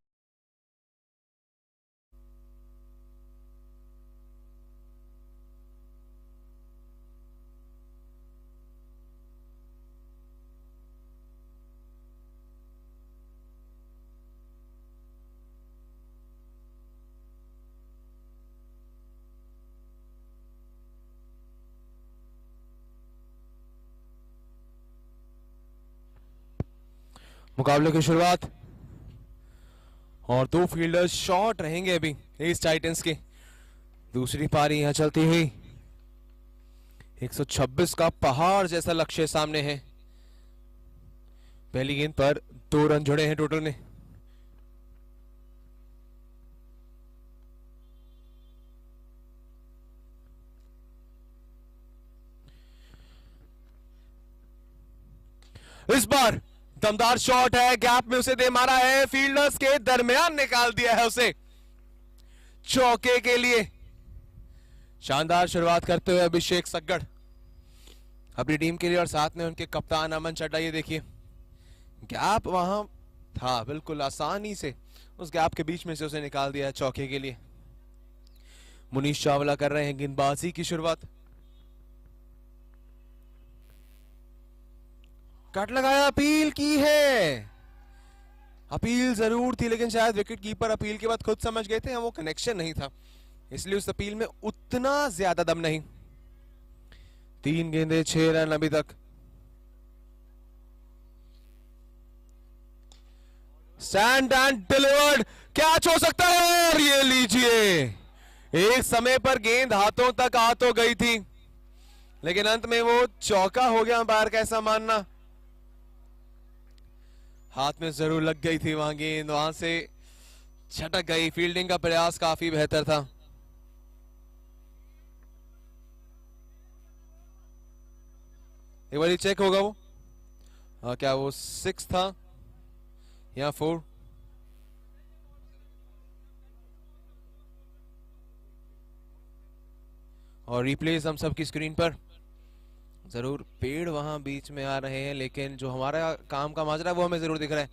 मुकाबले की शुरुआत और 2 fielders shot रहेंगे अभी east Titans के। दूसरी पारी यहां चलती हुई 126 का पहाड़ जैसा लक्ष्य सामने है। पहली गेंद पर 2 रन जुड़े हैं टोटल में। इस बार दमदार शॉट है, गैप में उसे दे मारा है, फील्डर्स के दरमियान निकाल दिया है उसे। चौके के लिए। शानदार शुरुआत करते हुए अभिषेक सग्गड़ अपनी टीम के लिए और साथ में उनके कप्तान अमन चड्डा। ये देखिए गैप वहां था, बिल्कुल आसानी से उस गैप के बीच में से उसे निकाल दिया चौके के लिए। मुनीश चावला कर रहे हैं गेंदबाजी की शुरुआत। कट लगाया, अपील की है। अपील जरूर थी लेकिन शायद विकेट कीपर अपील के बाद खुद समझ गए थे वो कनेक्शन नहीं था, इसलिए उस अपील में उतना ज्यादा दम नहीं। 3 गेंदे 6 रन अभी तक। स्टैंड एंड डिलीवर्ड, कैच हो सकता है। और ये लीजिए, एक समय पर गेंद हाथों तक आ तो गई थी लेकिन अंत में वो चौका हो गया। अंपायर का ऐसा मानना, हाथ में जरूर लग गई थी वहां गेंद, वहां से छटक गई। फील्डिंग का प्रयास काफी बेहतर था। एक बार चेक होगा वो क्या वो 6 था या 4? और रिप्लेस हम सबकी स्क्रीन पर जरूर। पेड़ वहां बीच में आ रहे हैं लेकिन जो हमारा काम का माजरा है वो हमें जरूर दिख रहा है।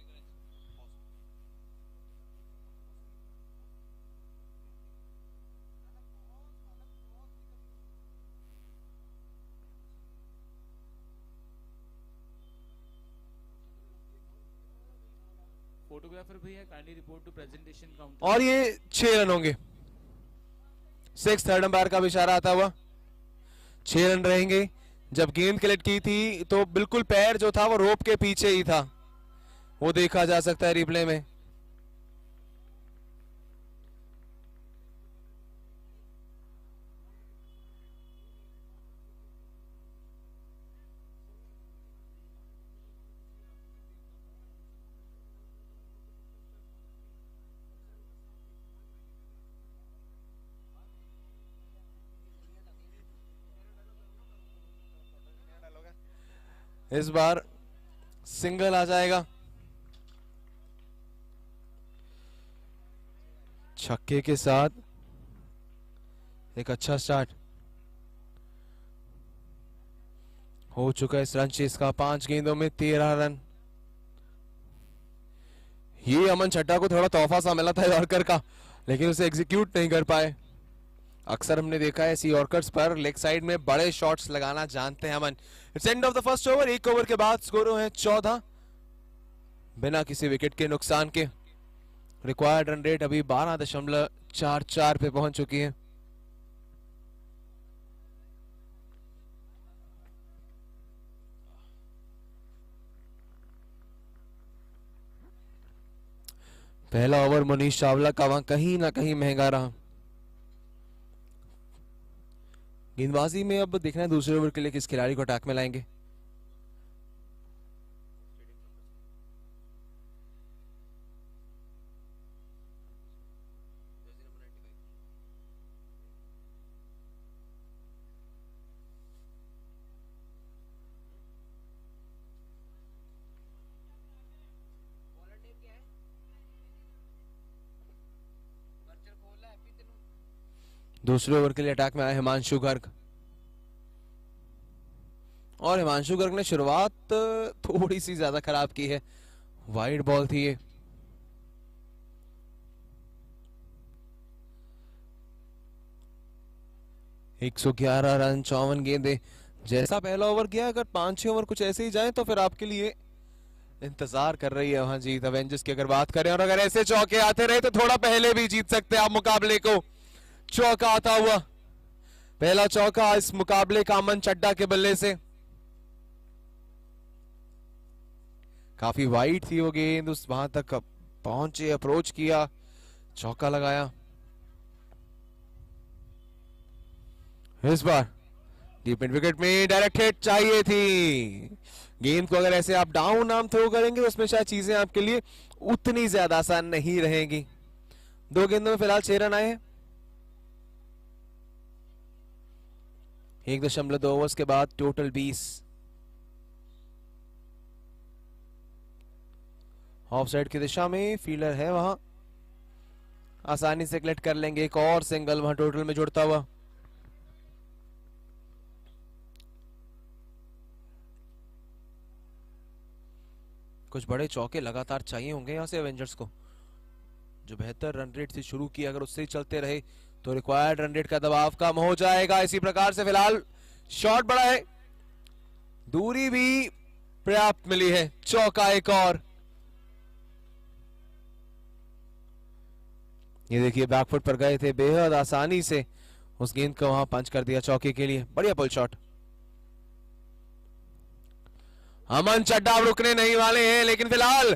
फोटोग्राफर भैया kindly report to presentation counter. और ये 6 रन होंगे। 6 थर्ड अंपायर का भी इशारा आता हुआ 6 रन रहेंगे। जब गेंद कलेक्ट की थी तो बिल्कुल पैर जो था वो रोप के पीछे ही था, वो देखा जा सकता है रिप्ले में। इस बार सिंगल आ जाएगा। छक्के के साथ एक अच्छा स्टार्ट हो चुका है इस रन चेस का। 5 गेंदों में 13 रन। ये अमन चड्डा को थोड़ा तोहफा सा मिला था यॉर्कर का लेकिन उसे एग्जीक्यूट नहीं कर पाए। अक्सर हमने देखा है ऐसी यॉर्कर्स पर लेग साइड में बड़े शॉट्स लगाना जानते हैं Aman. It's end of the first over. 1 over के बाद स्कोर है 14 बिना किसी विकेट के नुकसान के। रिक्वायर्ड रन रेट अभी 12.44 पे पहुंच चुकी है। पहला ओवर मनीष चावला का वहां कहीं ना कहीं महंगा रहा। गेंदबाजी में अब देखना है दूसरे ओवर के लिए किस खिलाड़ी को अटैक में लाएंगे। दूसरे ओवर के लिए अटैक में आया हिमांशु गर्ग और हिमांशु गर्ग ने शुरुआत थोड़ी सी ज्यादा खराब की है। वाइड बॉल थी ये। एक 111 रन 54 गेंदे। जैसा पहला ओवर गया, अगर 5-6 ओवर कुछ ऐसे ही जाए तो फिर आपके लिए इंतजार कर रही है वहां जीत एवेंजर्स की। अगर बात करें और अगर ऐसे चौके आते रहे तो थोड़ा पहले भी जीत सकते हैं आप मुकाबले को। चौका आता हुआ, पहला चौका इस मुकाबले का अमन चड्डा के बल्ले से। काफी वाइड थी वो गेंद, उस वहां तक पहुंचे, अप्रोच किया, चौका लगाया। इस बार डीप मिड विकेट में डायरेक्ट हिट चाहिए थी। गेंद को अगर ऐसे आप डाउन आर्म थ्रो करेंगे तो उसमें शायद चीजें आपके लिए उतनी ज्यादा आसान नहीं रहेंगी। 2 गेंदों में फिलहाल 6 रन आए हैं। 1.2 ओवर्स के बाद टोटल 20। ऑफ साइड की दिशा में फील्डर है वहां। आसानी से कलेक्ट कर लेंगे। एक और सिंगल वहां टोटल में जुड़ता हुआ। कुछ बड़े चौके लगातार चाहिए होंगे यहां से एवेंजर्स को। जो बेहतर रन रेट से शुरू किया, अगर उससे ही चलते रहे तो रिक्वायर्ड रन रेट का दबाव कम हो जाएगा। इसी प्रकार से फिलहाल शॉट बड़ा है, दूरी भी पर्याप्त मिली है। चौका एक और। ये देखिए बैकफुट पर गए थे, बेहद आसानी से उस गेंद को वहां पंच कर दिया चौके के लिए। बढ़िया पुल शॉट। अमन चड्डा अब रुकने नहीं वाले हैं, लेकिन फिलहाल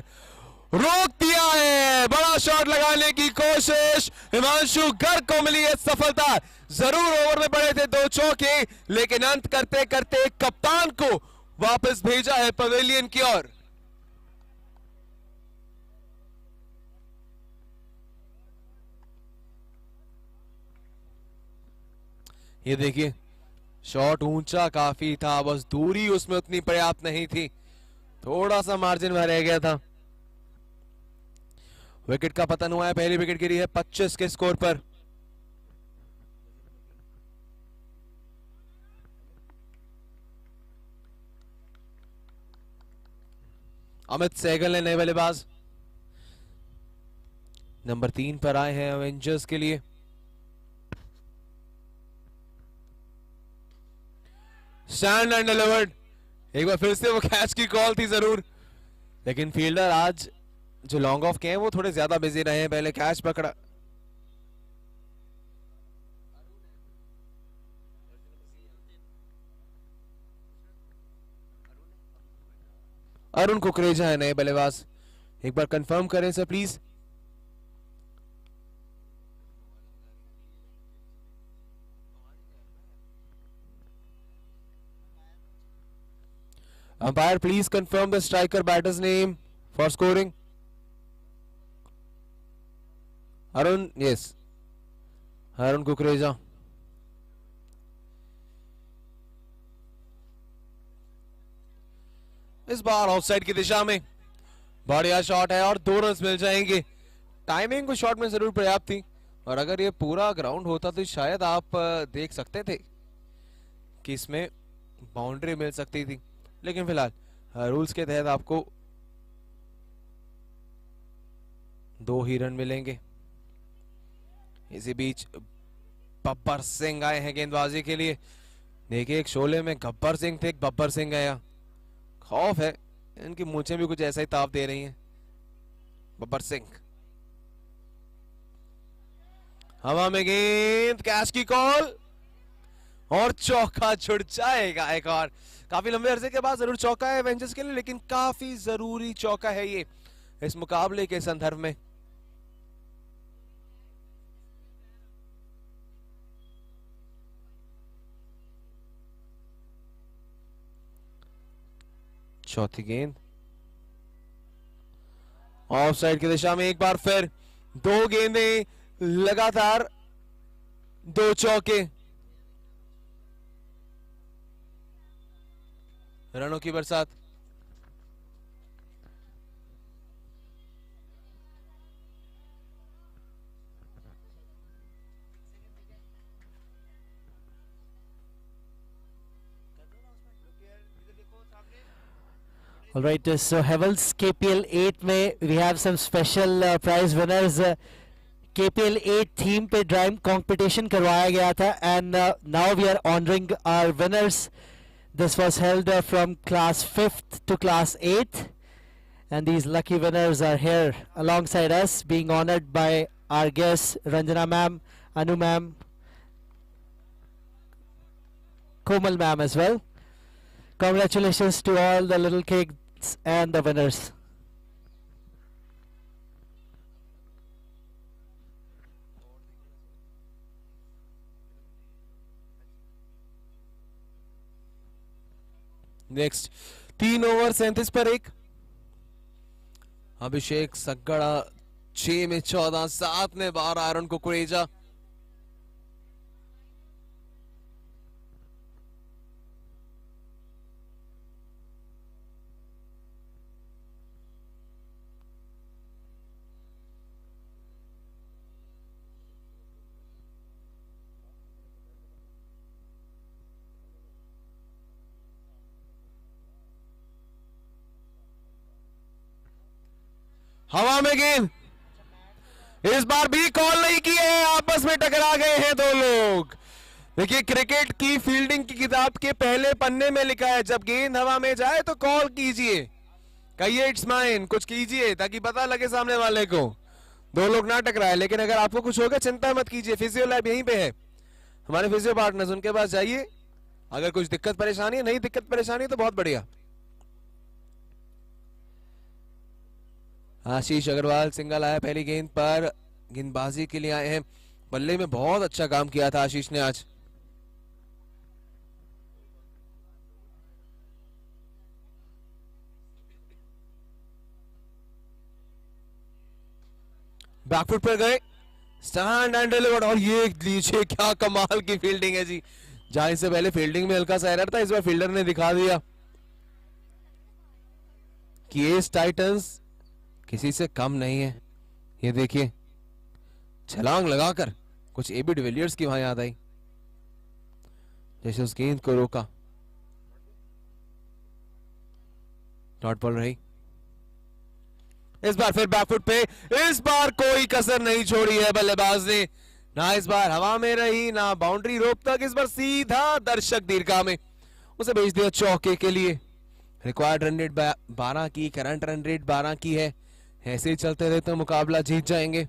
रोक दिया है। बड़ा शॉट लगाने की कोशिश, हिमांशु गर्ग को मिली है सफलता। जरूर ओवर में पड़े थे 2 चौके, लेकिन अंत करते करते कप्तान को वापस भेजा है पवेलियन की ओर। ये देखिए शॉट ऊंचा काफी था, बस दूरी उसमें उतनी पर्याप्त नहीं थी, थोड़ा सा मार्जिन में रह गया था। विकेट का पतन हुआ है, पहली विकेट गिरी है 25 के स्कोर पर। अमित सहगल ने नए बल्लेबाज नंबर 3 पर आए हैं एवेंजर्स के लिए। Stand and delivered. एक बार फिर से वो कैच की कॉल थी जरूर, लेकिन फील्डर आज जो लॉन्ग ऑफ के हैं वो थोड़े ज्यादा बिजी रहे हैं। पहले कैच पकड़ा, अरुण कुकरेजा है नए बल्लेबाज। एक बार कंफर्म करें sir please. Umpire, please confirm the striker batter's name for scoring. Arun, yes. Arun Kukreja. इस बार ऑफसाइड की दिशा में बढ़िया शॉट है और 2 रन मिल जाएंगे। टाइमिंग को शॉट में जरूर पर्याप्त थी, और अगर ये पूरा ग्राउंड होता तो शायद आप देख सकते थे कि इसमें बाउंड्री मिल सकती थी, लेकिन फिलहाल रूल्स के तहत आपको 2 ही रन मिलेंगे। इसी बीच बब्बर सिंह आए हैं गेंदबाजी के लिए। देखिए एक शोले में गब्बर सिंह थे, एक बब्बर सिंह आया। खौफ है, इनकी मूंछें भी कुछ ऐसा ही ताप दे रही हैं। बब्बर सिंह हवा में गेंद, कैच की कॉल और चौका छुड़ जाएगा एक और। काफी लंबे अरसे के बाद जरूर चौका है एवेंजर्स के लिए, लेकिन काफी जरूरी चौका है ये इस मुकाबले के संदर्भ में। चौथी गेंद ऑफ साइड की दिशा में, एक बार फिर 2 गेंदें लगातार, 2 चौके, रनों की बरसात। All right, so Havells KPL 8 में we have some special prize winners. KPL 8 theme पे ड्राइव कंपटीशन करवाया गया था, and now we are honoring our winners. This was held from class 5th to class 8th, and these lucky winners are here alongside us, being honored by our guests Ranjana ma'am, Anu ma'am, Komal ma'am as well. Congratulations to all the little kids and the winners. Next 3 over 37 पर 1। अभिषेक सग्गड़ा 6 में 14, 7 में 12, अरुण कुकरेजा। हवा में गेंद, इस बार भी call नहीं की है, आपस में टकरा गए हैं दो लोग। देखिए क्रिकेट की फील्डिंग की किताब के पहले पन्ने में लिखा है जब गेंद हवा में जाए तो कॉल कीजिए, कहिए इट्स माइन, कुछ कीजिए ताकि पता लगे सामने वाले को, दो लोग ना टकराए। लेकिन अगर आपको कुछ होगा चिंता मत कीजिए, फिजियो लैब यहीं पे है, हमारे फिजियो पार्टनर्स, उनके पास जाइए। अगर कुछ दिक्कत परेशानी है, नहीं दिक्कत परेशानी तो बहुत बढ़िया। आशीष अग्रवाल सिंगल आया पहली गेंद पर, गेंदबाजी के लिए आए हैं, बल्ले में बहुत अच्छा काम किया था आशीष ने आज। बैकफुट पर गए, स्टैंड एंड डिलीवर्ड, और ये लीजिए क्या कमाल की फील्डिंग है जी। जहां से पहले फील्डिंग में हल्का सा एरर था, इस बार फील्डर ने दिखा दिया कि एस टाइटंस किसी से कम नहीं है। ये देखिए छलांग लगाकर कुछ एबी डिविलियर्स की वहां याद आई, जैसे उस गेंद को रोका। डॉट बॉल रही, इस बार फिर बैकफुट पे, इस बार कोई कसर नहीं छोड़ी है बल्लेबाज ने, ना इस बार हवा में रही ना बाउंड्री रोप तक, इस बार सीधा दर्शक दीर्घा में उसे भेज दिया चौके के लिए। रिक्वायर्ड रन रेट 12 की, करंट रन रेट 12 की है, ऐसे ही चलते रहे तो मुकाबला जीत जाएंगे।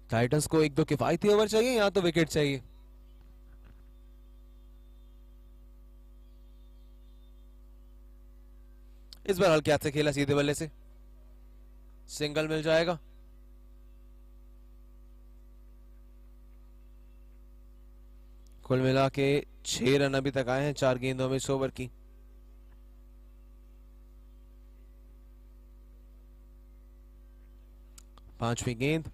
टाइटंस को 1-2 किफायती ओवर चाहिए, यहां तो विकेट चाहिए। इस बार हल्के हाथ से खेला सीधे बल्ले से, सिंगल मिल जाएगा। कुल मिला के 6 रन अभी तक आए हैं 4 गेंदों में 100 ओवर की। पांचवी गेंद,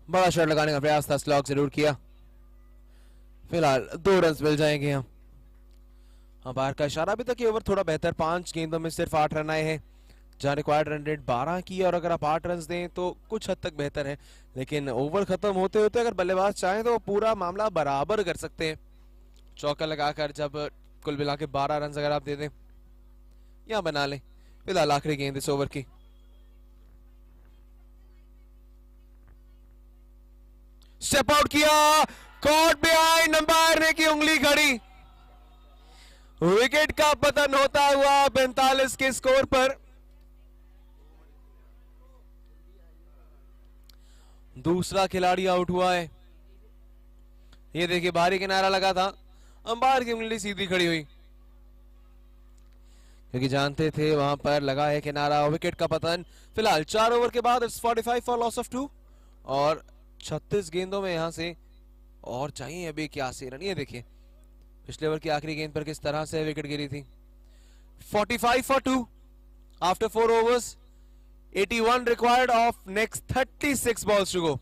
बड़ा शॉट लगाने का प्रयास था, स्लॉग जरूर किया। फिलहाल 2 रन मिल जाएंगे यहाँ। बाहर का इशारा, अभी तक ये ओवर थोड़ा बेहतर, 5 गेंदों में सिर्फ 8 रन आए हैं, जहां रिक्वायर्ड रन रेट 12 की, और अगर आप 8 रन दें तो कुछ हद तक बेहतर है। लेकिन ओवर खत्म होते होते अगर बल्लेबाज चाहें तो वो पूरा मामला बराबर कर सकते हैं, चौका लगाकर, जब कुल मिला के 12 रन अगर आप दे दें या बना लें। फिलहाल आखिरी गेंद इस ओवर की, स्टेप आउट किया, कॉट बिहाइंड, अंपायर ने की उंगली खड़ी, विकेट का पतन होता हुआ 45 के स्कोर पर। दूसरा खिलाड़ी आउट हुआ है। ये देखिए बाहरी किनारा लगा था, अंपायर की उंगली सीधी खड़ी हुई, क्योंकि जानते थे वहां पर लगा है किनारा, विकेट का पतन। फिलहाल 4 ओवर के बाद इट्स 45 फॉर लॉस ऑफ 2, और 36 गेंदों में यहां से और चाहिए अभी 81 रन। ये देखिए पिछले ओवर की आखिरी गेंद पर किस तरह से विकेट गिरी थी। 45 for 2 after 4 overs, 81 required of next 36 balls to go.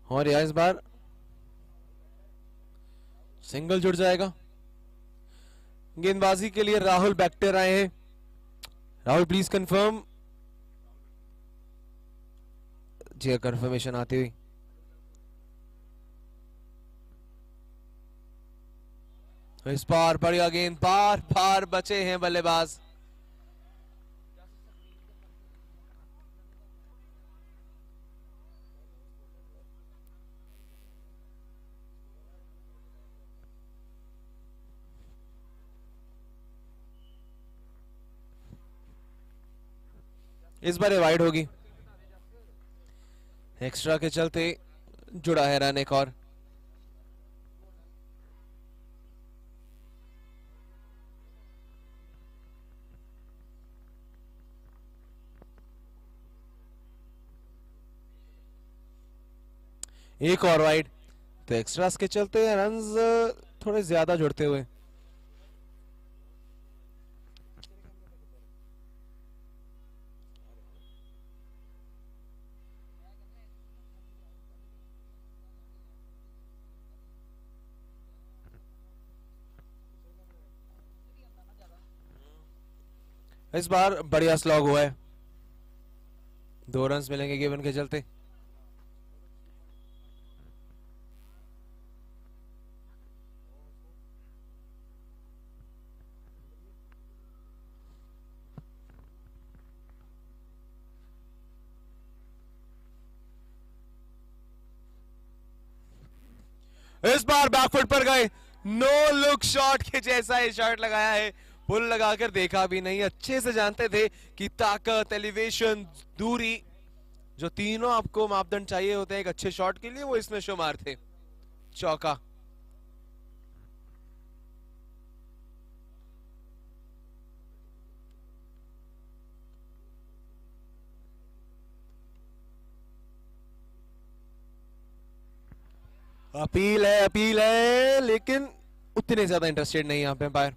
और यह इस बार सिंगल जुड़ जाएगा। गेंदबाजी के लिए राहुल बैक्टर आए हैं। Rahul please confirm. जी कंफर्मेशन आती हुई इस बार बढ़िया गेंद, बार बार बचे हैं बल्लेबाज। इस बार ये वाइड होगी, एक्स्ट्रा के चलते जुड़ा है रन एक और। एक और वाइड, तो एक्स्ट्रास के चलते रन्स थोड़े ज्यादा जुड़ते हुए। इस बार बढ़िया स्लॉग हुआ है, 2 रन्स मिलेंगे गिवन के चलते। इस बार बैकफुट पर गए, नो लुक शॉट के जैसा ये शॉट लगाया है, पुल लगाकर देखा भी नहीं। अच्छे से जानते थे कि ताकत, एलिवेशन, दूरी, जो तीनों आपको मापदंड चाहिए होते हैं एक अच्छे शॉट के लिए, वो इसमें शुमार थे। चौका। अपील है लेकिन उतने ज्यादा इंटरेस्टेड नहीं यहाँ पे अंपायर।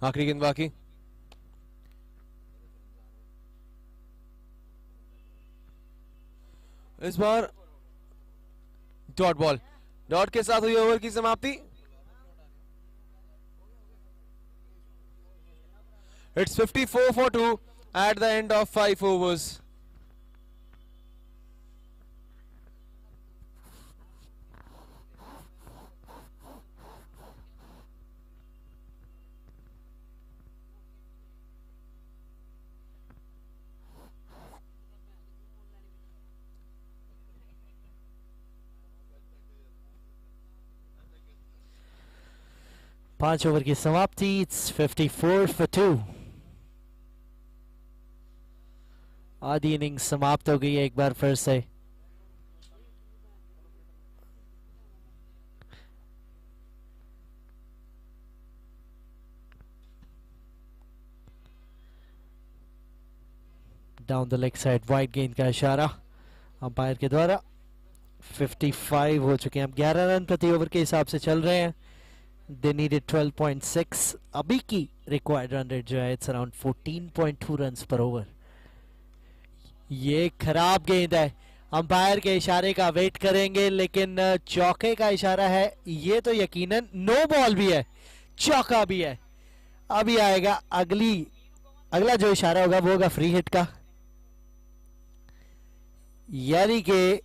आखिरी गेंद बाकी। इस बार डॉट बॉल, डॉट के साथ हुई ओवर की समाप्ति। It's 54 for 2 at the end of 5 overs. पांच ओवर की समाप्ति। It's 54 for 2। आधी इनिंग समाप्त हो गई है एक बार फिर से। Down the leg side wide गेंद का इशारा अंपायर के द्वारा। 55 हो चुके हैं, अब 11 रन प्रति ओवर के हिसाब से चल रहे हैं। They needed 12.6। अभी की रिक्वायर्ड रन रेट जो है इट्स अराउंड 14.2 रन्स पर ओवर। ये खराब गेंद है, अंपायर के इशारे का वेट करेंगे, लेकिन चौके का इशारा है, ये तो यकीनन नो बॉल भी है, चौका भी है। अभी आएगा अगला जो इशारा होगा वो होगा फ्री हिट का, यानी कि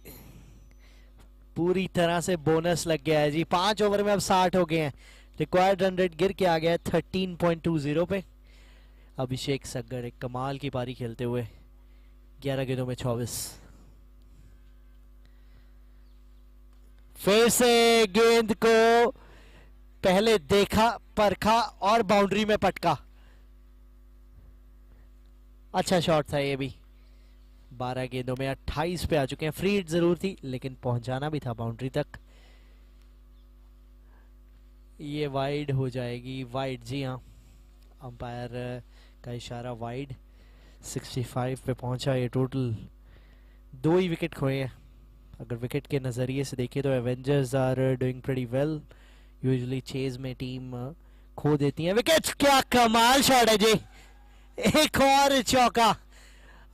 पूरी तरह से बोनस लग गया है जी। 5 ओवर में अब 60 हो गए हैं। रिक्वायर्ड रन रेट गिर के आ गया है 13.20 पे। अभिषेक सग्गर एक कमाल की पारी खेलते हुए 11 गेंदों में 24। फिर से गेंद को पहले देखा, परखा और बाउंड्री में पटका। अच्छा शॉट था ये भी। 12 गेंदों में 28 पे आ चुके हैं। फ्री हिट जरूर थी लेकिन पहुंचाना भी था बाउंड्री तक। ये वाइड हो जाएगी, वाइड, जी हाँ, अंपायर का इशारा वाइड। 65 पे पहुंचा। ये टोटल 2 ही विकेट खोए हैं। अगर विकेट के नज़रिए से देखें तो Avengers are doing pretty well. Usually chase में टीम खो देती है विकेट। क्या कमाल शॉट है जी, एक और चौका।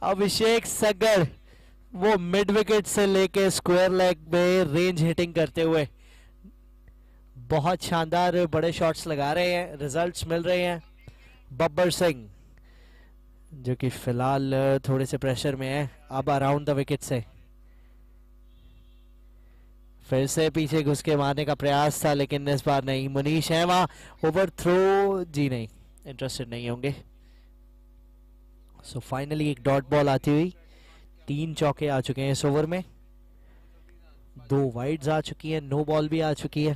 अभिषेक सग्गर वो मिड विकेट से लेके स्क्वायर लेग में रेंज हिटिंग करते हुए बहुत शानदार बड़े शॉट्स लगा रहे हैं, रिजल्ट्स मिल रहे हैं। बब्बर सिंह जो कि फिलहाल थोड़े से प्रेशर में है, अब अराउंड द विकेट से फिर से पीछे घुस के मारने का प्रयास था, लेकिन इस बार नहीं। मनीष है वहां, ओवर थ्रो, जी नहीं, इंटरेस्टेड नहीं होंगे। सो फाइनली एक डॉट बॉल आती हुई 3 चौके आ चुके हैं इस ओवर में। 2 वाइड्स आ चुकी हैं, नो बॉल भी आ चुकी है।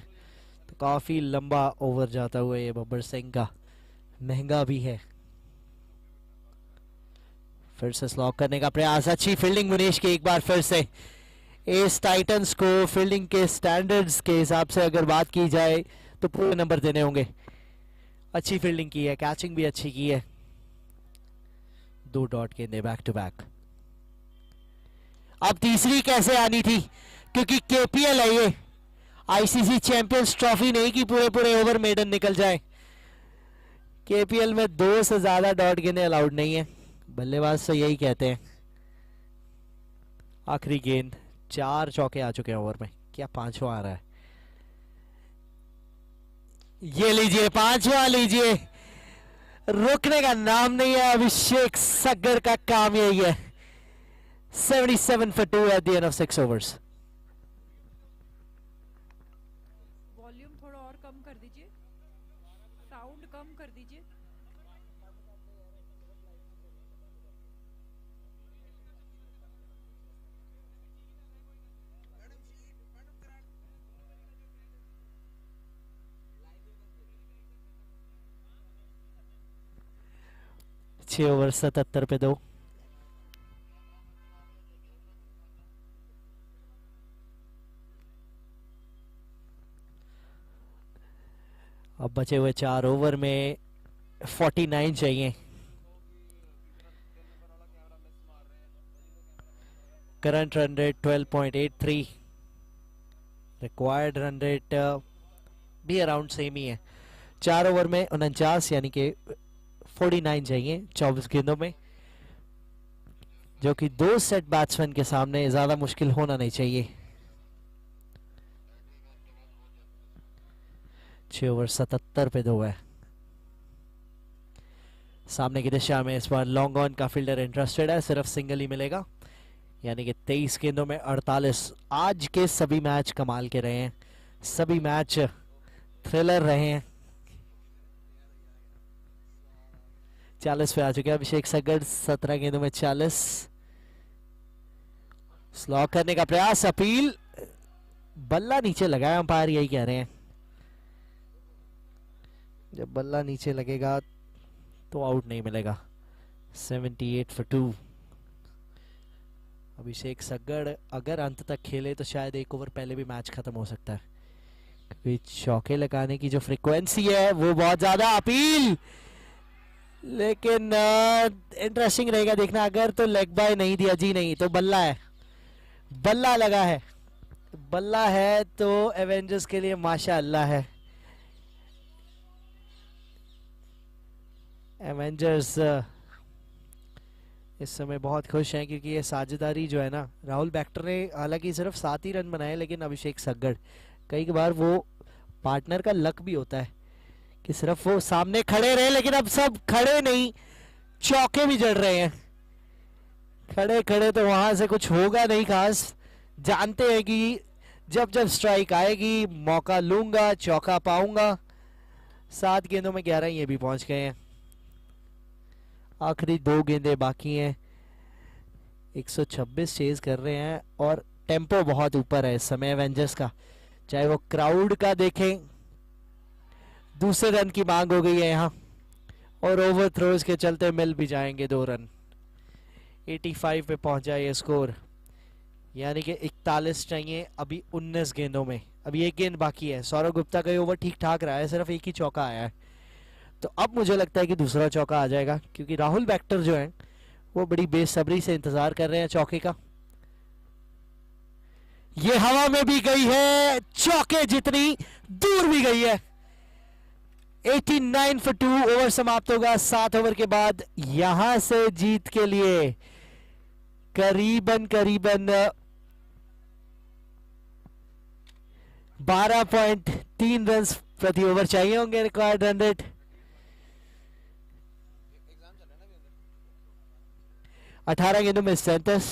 तो काफी लंबा ओवर जाता हुआ ये बब्बर सिंह का, महंगा भी है। फिर से स्लॉक करने का प्रयास, अच्छी फील्डिंग मुनीश की एक बार फिर से। एस टाइटंस को फील्डिंग के स्टैंडर्ड्स के हिसाब से अगर बात की जाए तो पूरे नंबर देने होंगे। अच्छी फील्डिंग की है, कैचिंग भी अच्छी की है। 2 डॉट गेंदे बैक टू बैक। अब तीसरी कैसे आनी थी, क्योंकि केपीएल है ये, आईसीसी चैंपियंस ट्रॉफी नहीं कि पूरे पूरे ओवर मेडन निकल जाए। केपीएल में 2 से ज्यादा डॉट गेंदे अलाउड नहीं है, बल्लेबाज तो यही कहते हैं। आखिरी गेंद, 4 चौके आ चुके हैं ओवर में, क्या 5वां आ रहा है? ये लीजिए 5वां लीजिए, रुकने का नाम नहीं है। अभिषेक सग्गर का काम यही है। 77 for 2 at the end of 6 overs. Volume थोड़ा और कम कर दीजिए, साउंड कम कर दीजिए। छह ओवर 77 पे 2। अब बचे हुए 4 ओवर में 49 चाहिए। Current run rate 12.83, required run rate भी अराउंड सेम ही है। 4 ओवर में 49 यानी कि 49 चाहिए 24 गेंदों में, जो कि 2 सेट बैट्समैन के सामने ज्यादा मुश्किल होना नहीं चाहिए। 6 ओवर 77 पे 2 है। सामने की दिशा में इस बार लॉन्ग ऑन का फील्डर इंटरेस्टेड है, सिर्फ सिंगल ही मिलेगा, यानी कि 23 गेंदों में 48। आज के सभी मैच कमाल के रहे हैं, सभी मैच थ्रिलर रहे हैं। 40 पे आ चुके हैं अभिषेक सग्गर, 17 गेंदों में 40। स्लॉक करने का प्रयास, अपील, बल्ला नीचे लगाया, अंपायर यही कह रहे हैं। जब बल्ला नीचे लगेगा तो आउट नहीं मिलेगा। 78 for 2। अभिषेक सग्गर अगर अंत तक खेले तो शायद 1 ओवर पहले भी मैच खत्म हो सकता है, क्योंकि चौके लगाने की जो फ्रीक्वेंसी है वो बहुत ज्यादा। अपील, लेकिन इंटरेस्टिंग रहेगा देखना, अगर तो लेग बाय नहीं दिया जी, नहीं तो बल्ला है, बल्ला लगा है, बल्ला है तो एवेंजर्स के लिए माशाअल्लाह है। एवेंजर्स इस समय बहुत खुश हैं, क्योंकि ये साझेदारी जो है ना, राहुल बैक्टर ने हालांकि सिर्फ 7 ही रन बनाए, लेकिन अभिषेक सग्गर, कई बार वो पार्टनर का लक भी होता है कि सिर्फ वो सामने खड़े रहे, लेकिन अब सब खड़े नहीं, चौके भी जड़ रहे हैं। खड़े खड़े तो वहां से कुछ होगा नहीं खास, जानते हैं कि जब जब स्ट्राइक आएगी मौका लूंगा, चौका पाऊंगा। 7 गेंदों में 11 ये भी पहुंच गए हैं। आखिरी 2 गेंदे बाकी हैं। 126 चेज कर रहे हैं और टेम्पो बहुत ऊपर है इस समय एवेंजर्स का, चाहे वो क्राउड का देखें। दूसरे रन की मांग हो गई है यहाँ, और ओवर थ्रोज के चलते मिल भी जाएंगे 2 रन। 85 पे पहुंच जाए ये स्कोर, यानी कि 41 चाहिए अभी 19 गेंदों में। अभी 1 गेंद बाकी है। सौरव गुप्ता का ओवर ठीक ठाक रहा है, सिर्फ 1 ही चौका आया है, तो अब मुझे लगता है कि दूसरा चौका आ जाएगा, क्योंकि राहुल बैक्टर जो है वो बड़ी बेसब्री से इंतजार कर रहे हैं चौके का। ये हवा में भी गई है, चौके जितनी दूर भी गई है। 89 for 2, ओवर समाप्त होगा 7 ओवर के बाद। यहां से जीत के लिए करीबन 12.3 रन प्रति ओवर चाहिए होंगे रिक्वायर्ड रन रेट। 18 गेंदों में 37,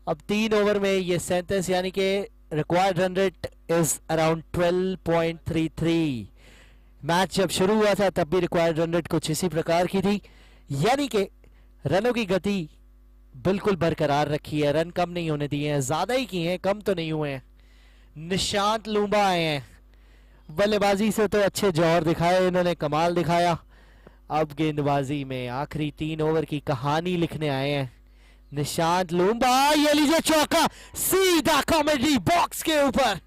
अब 3 ओवर में ये 37, यानी कि required run rate is around 12.33। Match जब शुरू हुआ था तब भी रिक्वायर्ड रन रेट कुछ इसी प्रकार की थी, यानी कि रनों की गति बिल्कुल बरकरार रखी है, रन कम नहीं होने दिए हैं, ज्यादा ही किए हैं, कम तो नहीं हुए हैं। निशांत लूंबा आए हैं, बल्लेबाजी से तो अच्छे जौहर दिखाए इन्होंने, कमाल दिखाया। अब गेंदबाजी में आखिरी 3 ओवर की कहानी लिखने आए हैं निशांत लूम्बा। ये लीजिए चौका, सीधा कॉमेडी बॉक्स के ऊपर।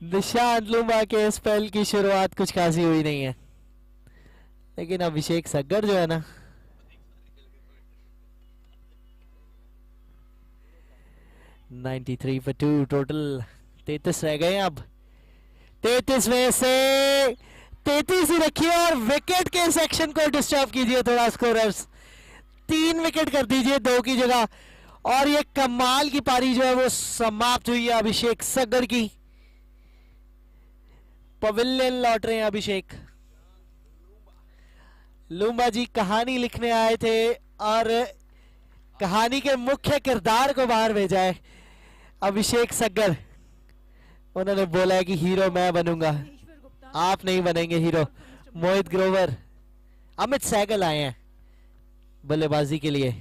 निशांत लूम्बा के स्पेल की शुरुआत कुछ खासी हुई नहीं है, लेकिन अभिषेक सग्गर जो है ना, (93 for 2) टोटल 33 रह गए हैं। अब 33 में से 33 ही रखिए और विकेट के सेक्शन को डिस्टर्ब कीजिए थोड़ा स्कोरर्स। 3 विकेट कर दीजिए 2 की जगह। और ये कमाल की पारी जो है वो समाप्त हुई है अभिषेक सग्गर की। पवेलियन लौट रहे हैं अभिषेक। लूम्बा जी कहानी लिखने आए थे और कहानी के मुख्य किरदार को बाहर भेजा है अभिषेक सग्गर। उन्होंने बोला है कि हीरो मैं बनूंगा, आप नहीं बनेंगे हीरो। मोहित ग्रोवर, अमित सहगल आए हैं बल्लेबाजी के लिए।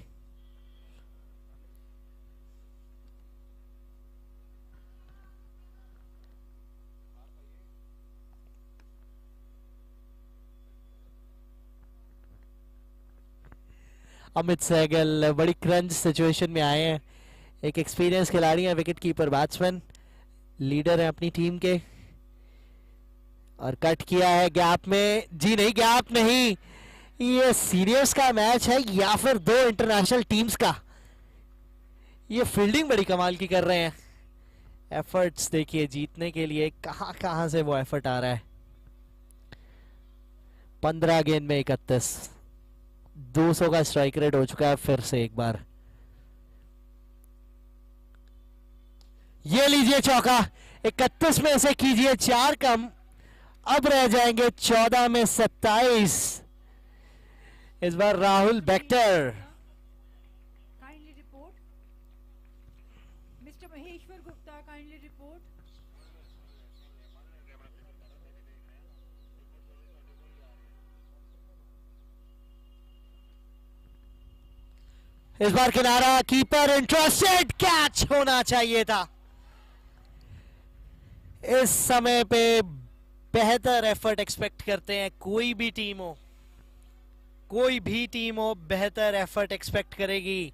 अमित सहगल बड़ी क्रंच सिचुएशन में आए हैं। एक एक्सपीरियंस खिलाड़ी हैं, विकेट कीपर बैट्समैन, लीडर है अपनी टीम के। और कट किया है गैप में। जी नहीं, गैप नहीं, ये सीरियस का मैच है या फिर 2 इंटरनेशनल टीम्स का। ये फील्डिंग बड़ी कमाल की कर रहे हैं। एफर्ट्स देखिए जीतने के लिए कहां कहां से वो एफर्ट आ रहा है। 15 गेंद में 31, 200 का स्ट्राइक रेट हो चुका है फिर से एक बार। ये लीजिए चौका, 31 में से कीजिए 4 कम, अब रह जाएंगे 14 में 27। इस बार Rahul Bector. Kindly report mister Maheshwar Gupta, kindly report. इस बार किनारा, कीपर इंटरेस्टेड, कैच होना चाहिए था। इस समय पे बेहतर एफर्ट एक्सपेक्ट करते हैं। कोई भी टीम हो, कोई भी टीम हो, बेहतर एफर्ट एक्सपेक्ट करेगी।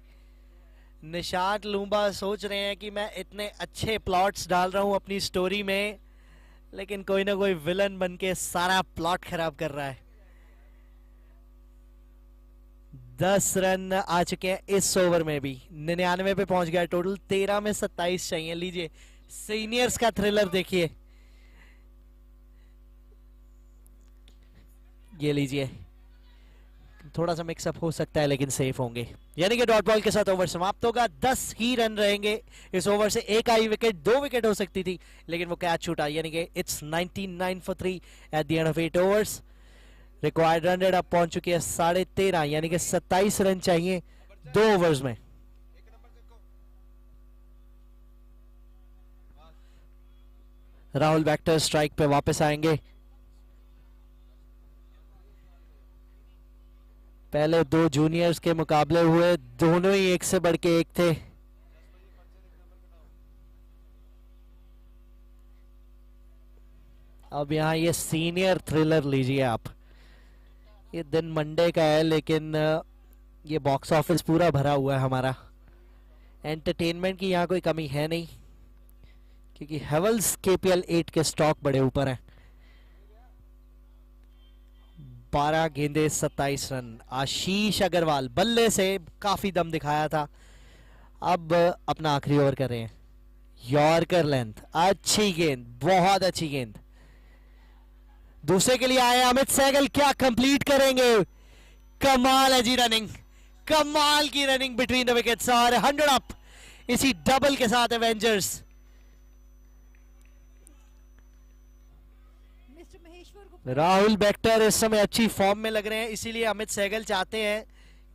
निशांत लूम्बा सोच रहे हैं कि मैं इतने अच्छे प्लॉट्स डाल रहा हूं अपनी स्टोरी में, लेकिन कोई ना कोई विलन बनके सारा प्लॉट खराब कर रहा है। 10 रन आ चुके हैं इस ओवर में भी। 99 पे पहुंच गया टोटल। 13 में 27 चाहिए। लीजिए सीनियर्स का थ्रिलर देखिए। ये लीजिए, थोड़ा सा मिक्सअप हो सकता है लेकिन सेफ होंगे। यानी कि डॉट बॉल के साथ ओवर समाप्त होगा। 10 ही रन रहेंगे इस ओवर से। एक आई विकेट, 2 विकेट हो सकती थी, लेकिन वो कैच छूटा। यानी कि it's 99 for 3 at the end of 8 overs. Required run rate अब पहुंच चुकी है 13.5, यानी कि 27 रन चाहिए 2 ओवर्स में। राहुल बेक्टर स्ट्राइक पे वापस आएंगे। पहले 2 जूनियर्स के मुकाबले हुए, दोनों ही एक से बढ़ के एक थे। अब यहाँ ये सीनियर थ्रिलर लीजिए आप। ये दिन मंडे का है, लेकिन ये बॉक्स ऑफिस पूरा भरा हुआ है हमारा। एंटरटेनमेंट की यहाँ कोई कमी है नहीं, क्योंकि हेवल्स KPL 8 के स्टॉक बड़े ऊपर हैं। 12 गेंदे 27 रन। आशीष अग्रवाल बल्ले से काफी दम दिखाया था। अब अपना आखिरी ओवर कर रहे हैं। यॉर्कर लेंथ, अच्छी गेंद, बहुत अच्छी गेंद। दूसरे के लिए आए अमित सहगल, क्या कंप्लीट करेंगे? कमाल है जी रनिंग, कमाल की रनिंग बिटवीन द विकेट्स और 100 अप इसी डबल के साथ एवेंजर्स। राहुल बेक्टर इस समय अच्छी फॉर्म में लग रहे हैं, इसीलिए अमित सहगल चाहते हैं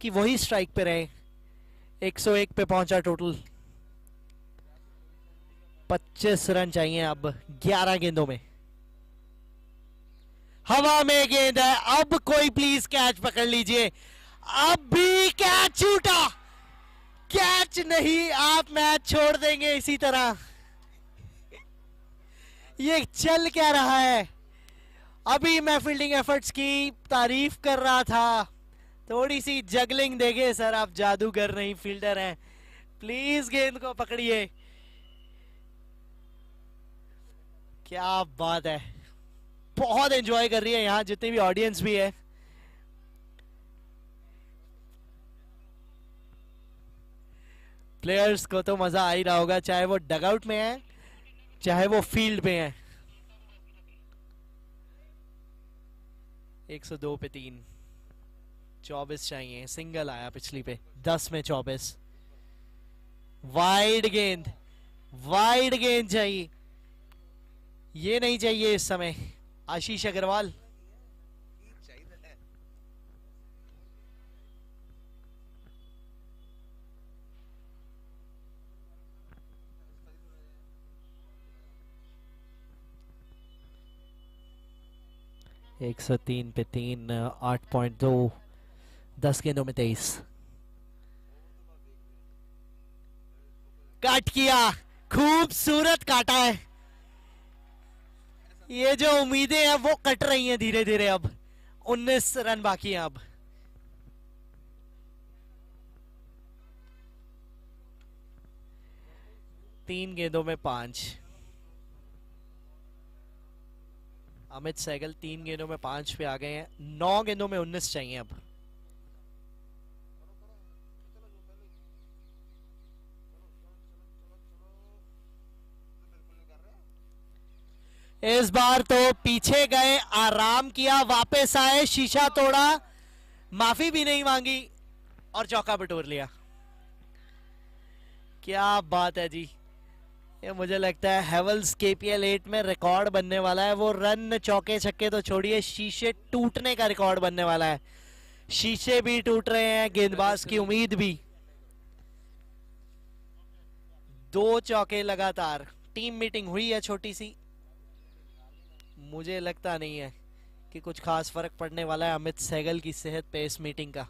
कि वही स्ट्राइक पे रहें। 101 पे पहुंचा टोटल। 25 रन चाहिए अब 11 गेंदों में। हवा में गेंद है, अब कोई प्लीज कैच पकड़ लीजिए। अब भी कैच छूटा। कैच नहीं, आप मैच छोड़ देंगे इसी तरह। ये चल क्या रहा है? अभी मैं फील्डिंग एफर्ट्स की तारीफ कर रहा था, थोड़ी सी जगलिंग देखे सर, आप जादूगर नहीं फील्डर हैं, प्लीज गेंद को पकड़िए। क्या बात है, बहुत एंजॉय कर रही है यहाँ जितनी भी ऑडियंस भी है। प्लेयर्स को तो मजा आ ही रहा होगा, चाहे वो डगआउट में है चाहे वो फील्ड में है। 102 पे 3, 24 चाहिए, सिंगल आया पिछली पे, 10 में 24। वाइड गेंद, वाइड गेंद चाहिए, ये नहीं चाहिए इस समय। आशीष अग्रवाल, एक 103 पे 3, 8.2, 10 गेंदों में 23। काट किया, खूबसूरत काटा है। ये जो उम्मीदें हैं वो कट रही हैं धीरे धीरे। अब 19 रन बाकी हैं। अब तीन गेंदों में 5। अमित सहगल 3 गेंदों में 5 पे आ गए हैं। 9 गेंदों में 19 चाहिए अब। इस बार तो पीछे गए, आराम किया, वापस आए, शीशा तोड़ा, माफी भी नहीं मांगी और चौका बटोर लिया। क्या बात है जी, ये मुझे लगता है हेवल्स KPL 8 में रिकॉर्ड बनने वाला है। वो रन चौके छक्के तो छोड़िए, शीशे टूटने का रिकॉर्ड बनने वाला है। शीशे भी टूट रहे हैं, गेंदबाज की उम्मीद भी। 2 चौके लगातार। टीम मीटिंग हुई है छोटी सी, मुझे लगता नहीं है कि कुछ खास फर्क पड़ने वाला है अमित सहगल की सेहत पे इस मीटिंग का।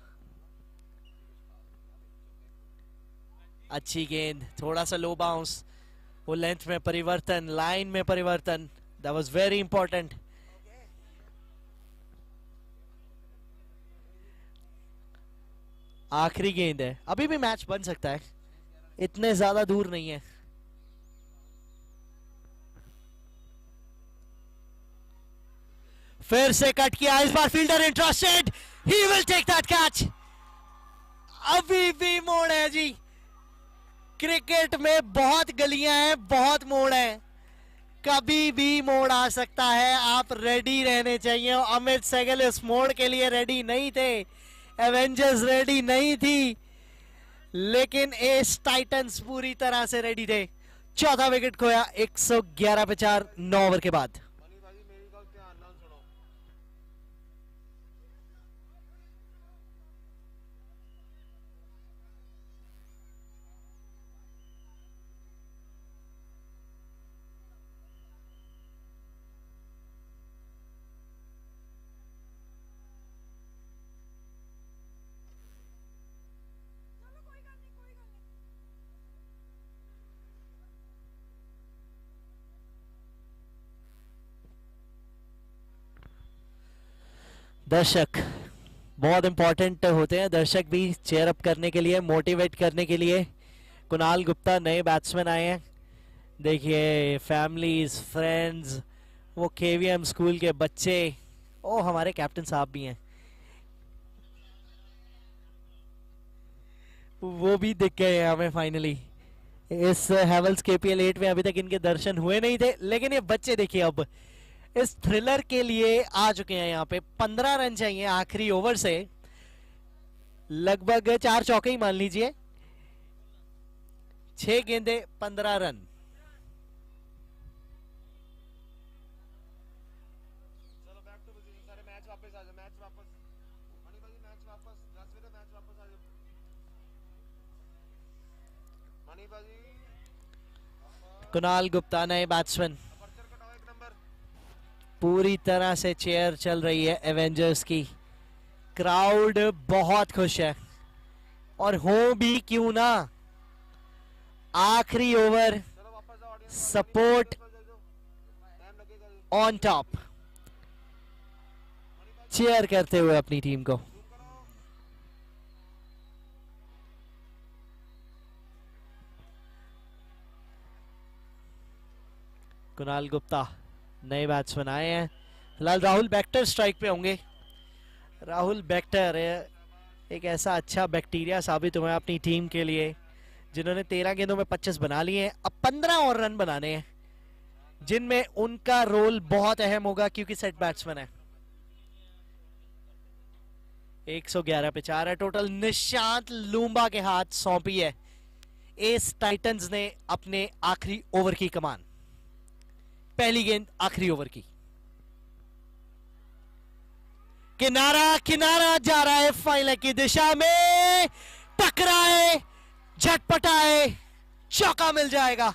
अच्छी गेंद, थोड़ा सा लो बाउंस, वो लेंथ में परिवर्तन, लाइन में परिवर्तन, दैट वाज वेरी इंपॉर्टेंट। आखिरी गेंद है, अभी भी मैच बन सकता है, इतने ज्यादा दूर नहीं है। फिर से कट किया, इस बार fielder interested, he will take that catch. अभी भी मोड़ है जी, क्रिकेट में बहुत गलियां हैं, बहुत मोड़ हैं, कभी भी मोड़ आ सकता है। आप रेडी रहने चाहिए। अमित सहगल इस मोड़ के लिए रेडी नहीं थे, एवेंजर्स रेडी नहीं थी, लेकिन एस टाइटंस पूरी तरह से रेडी थे। चौथा विकेट खोया, 111 पे 4, 9 ओवर के बाद। दर्शक बहुत इंपॉर्टेंट होते हैं, दर्शक भी चेयर अप करने के लिए, मोटिवेट करने के लिए। कुणाल गुप्ता नए बैट्समैन आए हैं, देखिए फैमिलीज, फ्रेंड्स, वो KVM स्कूल के बच्चे, ओ हमारे कैप्टन साहब भी हैं, वो भी दिख गए हैं हमें फाइनली। इस हेवल्स KPL 8 में अभी तक इनके दर्शन हुए नहीं थे, लेकिन ये बच्चे देखिए अब इस थ्रिलर के लिए आ चुके हैं। यहाँ पे 15 रन चाहिए आखिरी ओवर से, लगभग 4 चौके ही मान लीजिए, 6 गेंदे 15 रन। कुणाल गुप्ता नए बैट्समैन, पूरी तरह से चेयर चल रही है एवेंजर्स की। क्राउड बहुत खुश है, और हो भी क्यों ना, आखिरी over, support on top, cheer करते हुए अपनी टीम को। कुणाल गुप्ता नए बैट्समैन आए हैं। फिलहाल राहुल बेक्टर स्ट्राइक पे होंगे। राहुल बेक्टर एक ऐसा अच्छा बैक्टीरिया साबित हुआ है अपनी टीम के लिए, जिन्होंने 13 गेंदों में 25 बना लिए हैं। अब 15 और रन बनाने हैं, जिनमें उनका रोल बहुत अहम होगा क्योंकि सेट बैट्समैन है। 111 पे 4 है टोटल। निशांत लूंबा के हाथ सौंपी है एस टाइटंस ने अपने आखिरी ओवर की कमान। पहली गेंद आखिरी ओवर की। किनारा किनारा जा रहा है फाइनल की दिशा में, टकराए, झटपटाए, चौका मिल जाएगा।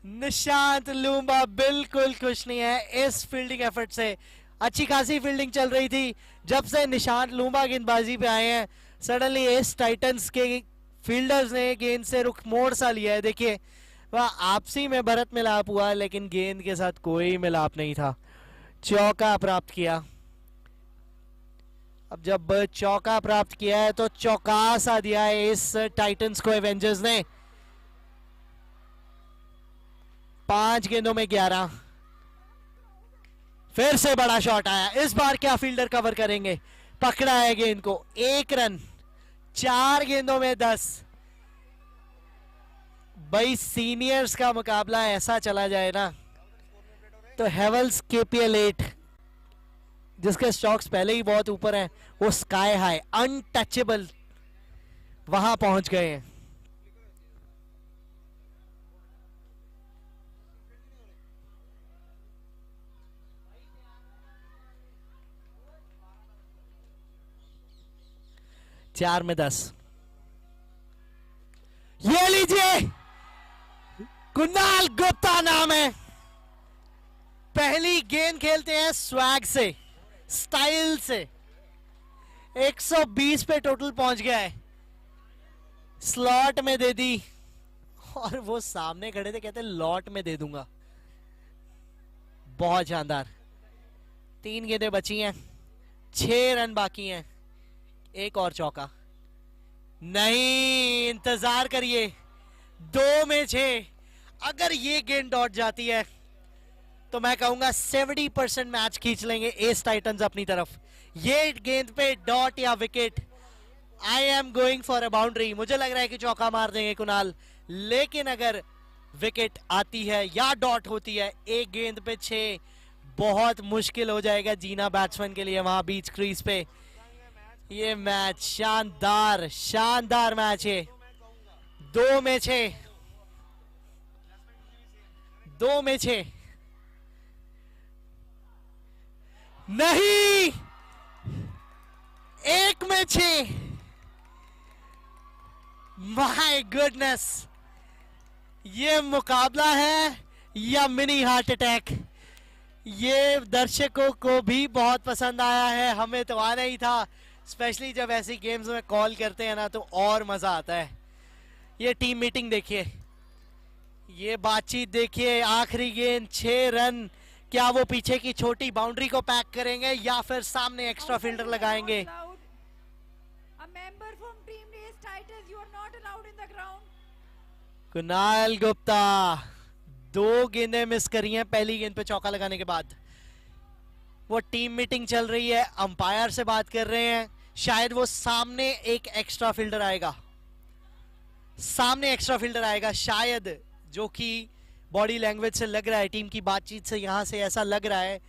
निशांत लूंबा बिल्कुल खुश नहीं है इस फील्डिंग एफर्ट से। अच्छी खासी फील्डिंग चल रही थी। जब से निशांत लूंबा गेंदबाजी पे आए हैं, सडनली एस टाइटंस के फील्डर्स ने गेंद से रुख मोड़ सा लिया है। देखिए वह आपसी में भरत मिलाप हुआ, लेकिन गेंद के साथ कोई मिलाप नहीं था। चौका प्राप्त किया। अब जब चौका प्राप्त किया है तो चौकासा दिया है इस टाइटंस को एवेंजर्स ने। 5 गेंदों में 11। फिर से बड़ा शॉट आया। इस बार क्या फील्डर कवर करेंगे? पकड़ा है गेंद को। 1 रन। 4 गेंदों में 10। भाई सीनियर्स का मुकाबला ऐसा चला जाए ना तो हेवल्स KPL 8 जिसके स्टॉक्स पहले ही बहुत ऊपर हैं, वो स्काई हाई अनटचेबल वहां पहुंच गए हैं। चार में 10। ये लीजिए, कुणाल गुप्ता नाम है। पहली गेंद खेलते हैं स्वैग से, स्टाइल से। 120 पे टोटल पहुंच गया है। स्लॉट में दे दी और वो सामने खड़े थे, कहते लॉट में दे दूंगा। बहुत शानदार। 3 गेंदें बची हैं, 6 रन बाकी हैं। एक और चौका नहीं, इंतजार करिए। 2 में 6। अगर ये गेंद डॉट जाती है तो मैं कहूंगा 70% मैच खींच लेंगे एस टाइटंस अपनी तरफ। ये गेंद पे डॉट या wicket, I am going for a boundary. मुझे लग रहा है कि चौका मार देंगे कुणाल, लेकिन अगर विकेट आती है या डॉट होती है, एक गेंद पे 6, बहुत मुश्किल हो जाएगा जीना बैट्समैन के लिए वहां बीच क्रीज पे। ये मैच शानदार शानदार मैच है। 2 में 6। 2 में 6 नहीं, 1 में 6। माय गुडनेस, ये मुकाबला है या मिनी हार्ट अटैक? ये दर्शकों को भी बहुत पसंद आया है, हमें तो आना ही था। स्पेशली जब ऐसी गेम्स में कॉल करते हैं ना तो और मजा आता है। ये टीम मीटिंग देखिए, ये बातचीत देखिए। आखिरी गेंद 6 रन। क्या वो पीछे की छोटी बाउंड्री को पैक करेंगे या फिर सामने एक्स्ट्रा फील्डर लगाएंगे? कुणाल गुप्ता 2 गेंदें मिस करी हैं पहली गेंद पे चौका लगाने के बाद। वो टीम मीटिंग चल रही है, अंपायर से बात कर रहे हैं। शायद वो सामने एक एक्स्ट्रा फील्डर आएगा, सामने एक्स्ट्रा फील्डर आएगा शायद, जो कि बॉडी लैंग्वेज से लग रहा है, टीम की बातचीत से यहां से ऐसा लग रहा है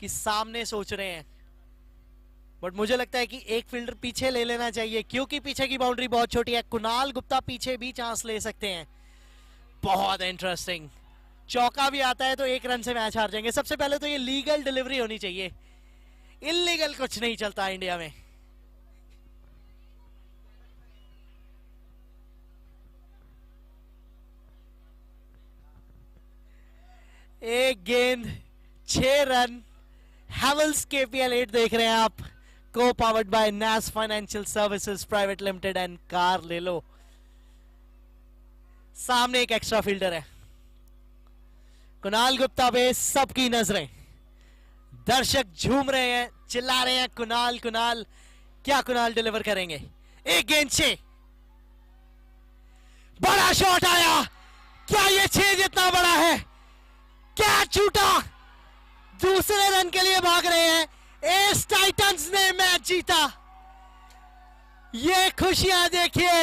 कि सामने सोच रहे हैं। बट मुझे लगता है कि एक फील्डर पीछे ले लेना चाहिए क्योंकि पीछे की बाउंड्री बहुत छोटी है। कुणाल गुप्ता पीछे भी चांस ले सकते हैं। बहुत इंटरेस्टिंग। चौका भी आता है तो 1 रन से मैच हार जाएंगे। सबसे पहले तो ये लीगल डिलीवरी होनी चाहिए, इलीगल कुछ नहीं चलता इंडिया में। एक गेंद 6 रन। हैवल्स KPL 8 देख रहे हैं आप, को पावर्ड बाय नास financial services private limited and car ले लो। सामने एक एक्स्ट्रा फील्डर है। कुणाल गुप्ता पे सबकी नजरें, दर्शक झूम रहे हैं, चिल्ला रहे हैं कुणाल कुणाल। क्या कुणाल डिलीवर करेंगे? एक गेंद 6, बड़ा शॉट आया, क्या ये 6 जितना बड़ा है? कैच छूटा, दूसरे रन के लिए भाग रहे हैं, एस टाइटंस ने मैच जीता। ये खुशियां देखिए,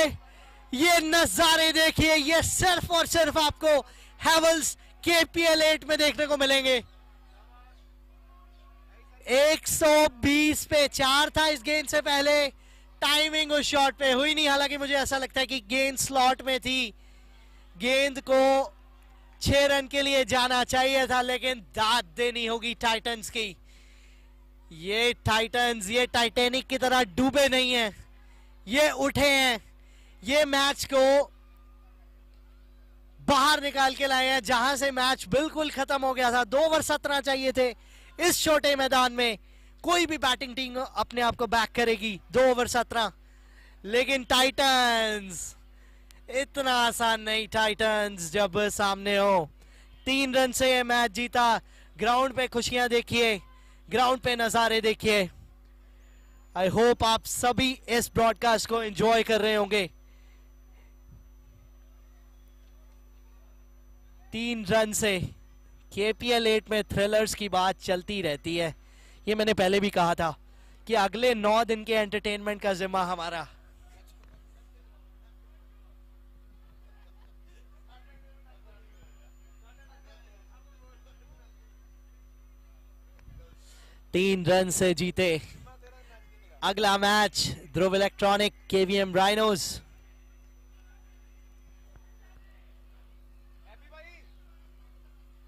ये नजारे देखिए, ये सिर्फ और सिर्फ आपको हैवल्स KPL 8 में देखने को मिलेंगे। 120 पे 4 था इस गेंद से पहले, टाइमिंग उस शॉट पे हुई नहीं। हालांकि मुझे ऐसा लगता है कि गेंद स्लॉट में थी, गेंद को 6 रन के लिए जाना चाहिए था, लेकिन दाद देनी होगी टाइटंस की। ये टाइटंस ये टाइटैनिक की तरह डूबे नहीं हैं, ये उठे हैं, ये मैच को बाहर निकाल के लाए हैं जहां से मैच बिल्कुल खत्म हो गया था। 2 ओवर 17 चाहिए थे इस छोटे मैदान में। कोई भी बैटिंग टीम अपने आप को बैक करेगी 2 ओवर 17, लेकिन टाइटंस इतना आसान नहीं। टाइटंस जब सामने हो, 3 रन से ये मैच जीता। ग्राउंड पे खुशियां देखिए, ग्राउंड पे नजारे देखिए। आई होप आप सभी इस ब्रॉडकास्ट को एंजॉय कर रहे होंगे। 3 रन से KPL 8 में थ्रिलर्स की बात चलती रहती है। ये मैंने पहले भी कहा था कि अगले 9 दिन के एंटरटेनमेंट का जिम्मा हमारा। तीन रन से जीते अगला मैच ध्रुव इलेक्ट्रॉनिक KVM राइनोज।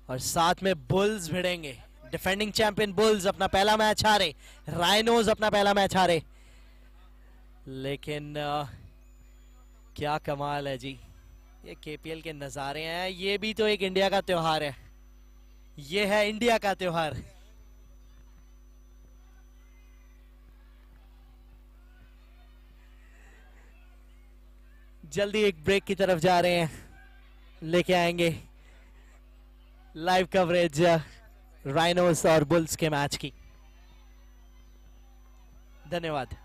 और साथ में बुल्स भिड़ेंगे। डिफेंडिंग चैंपियन बुल्स अपना पहला मैच हारे, राइनोज अपना पहला मैच हारे, लेकिन क्या कमाल है जी। ये KPL के नजारे हैं। ये भी तो एक इंडिया का त्योहार है, ये है इंडिया का त्योहार। जल्दी एक ब्रेक की तरफ जा रहे हैं, लेके आएंगे लाइव कवरेज राइनोस और बुल्स के मैच की। धन्यवाद।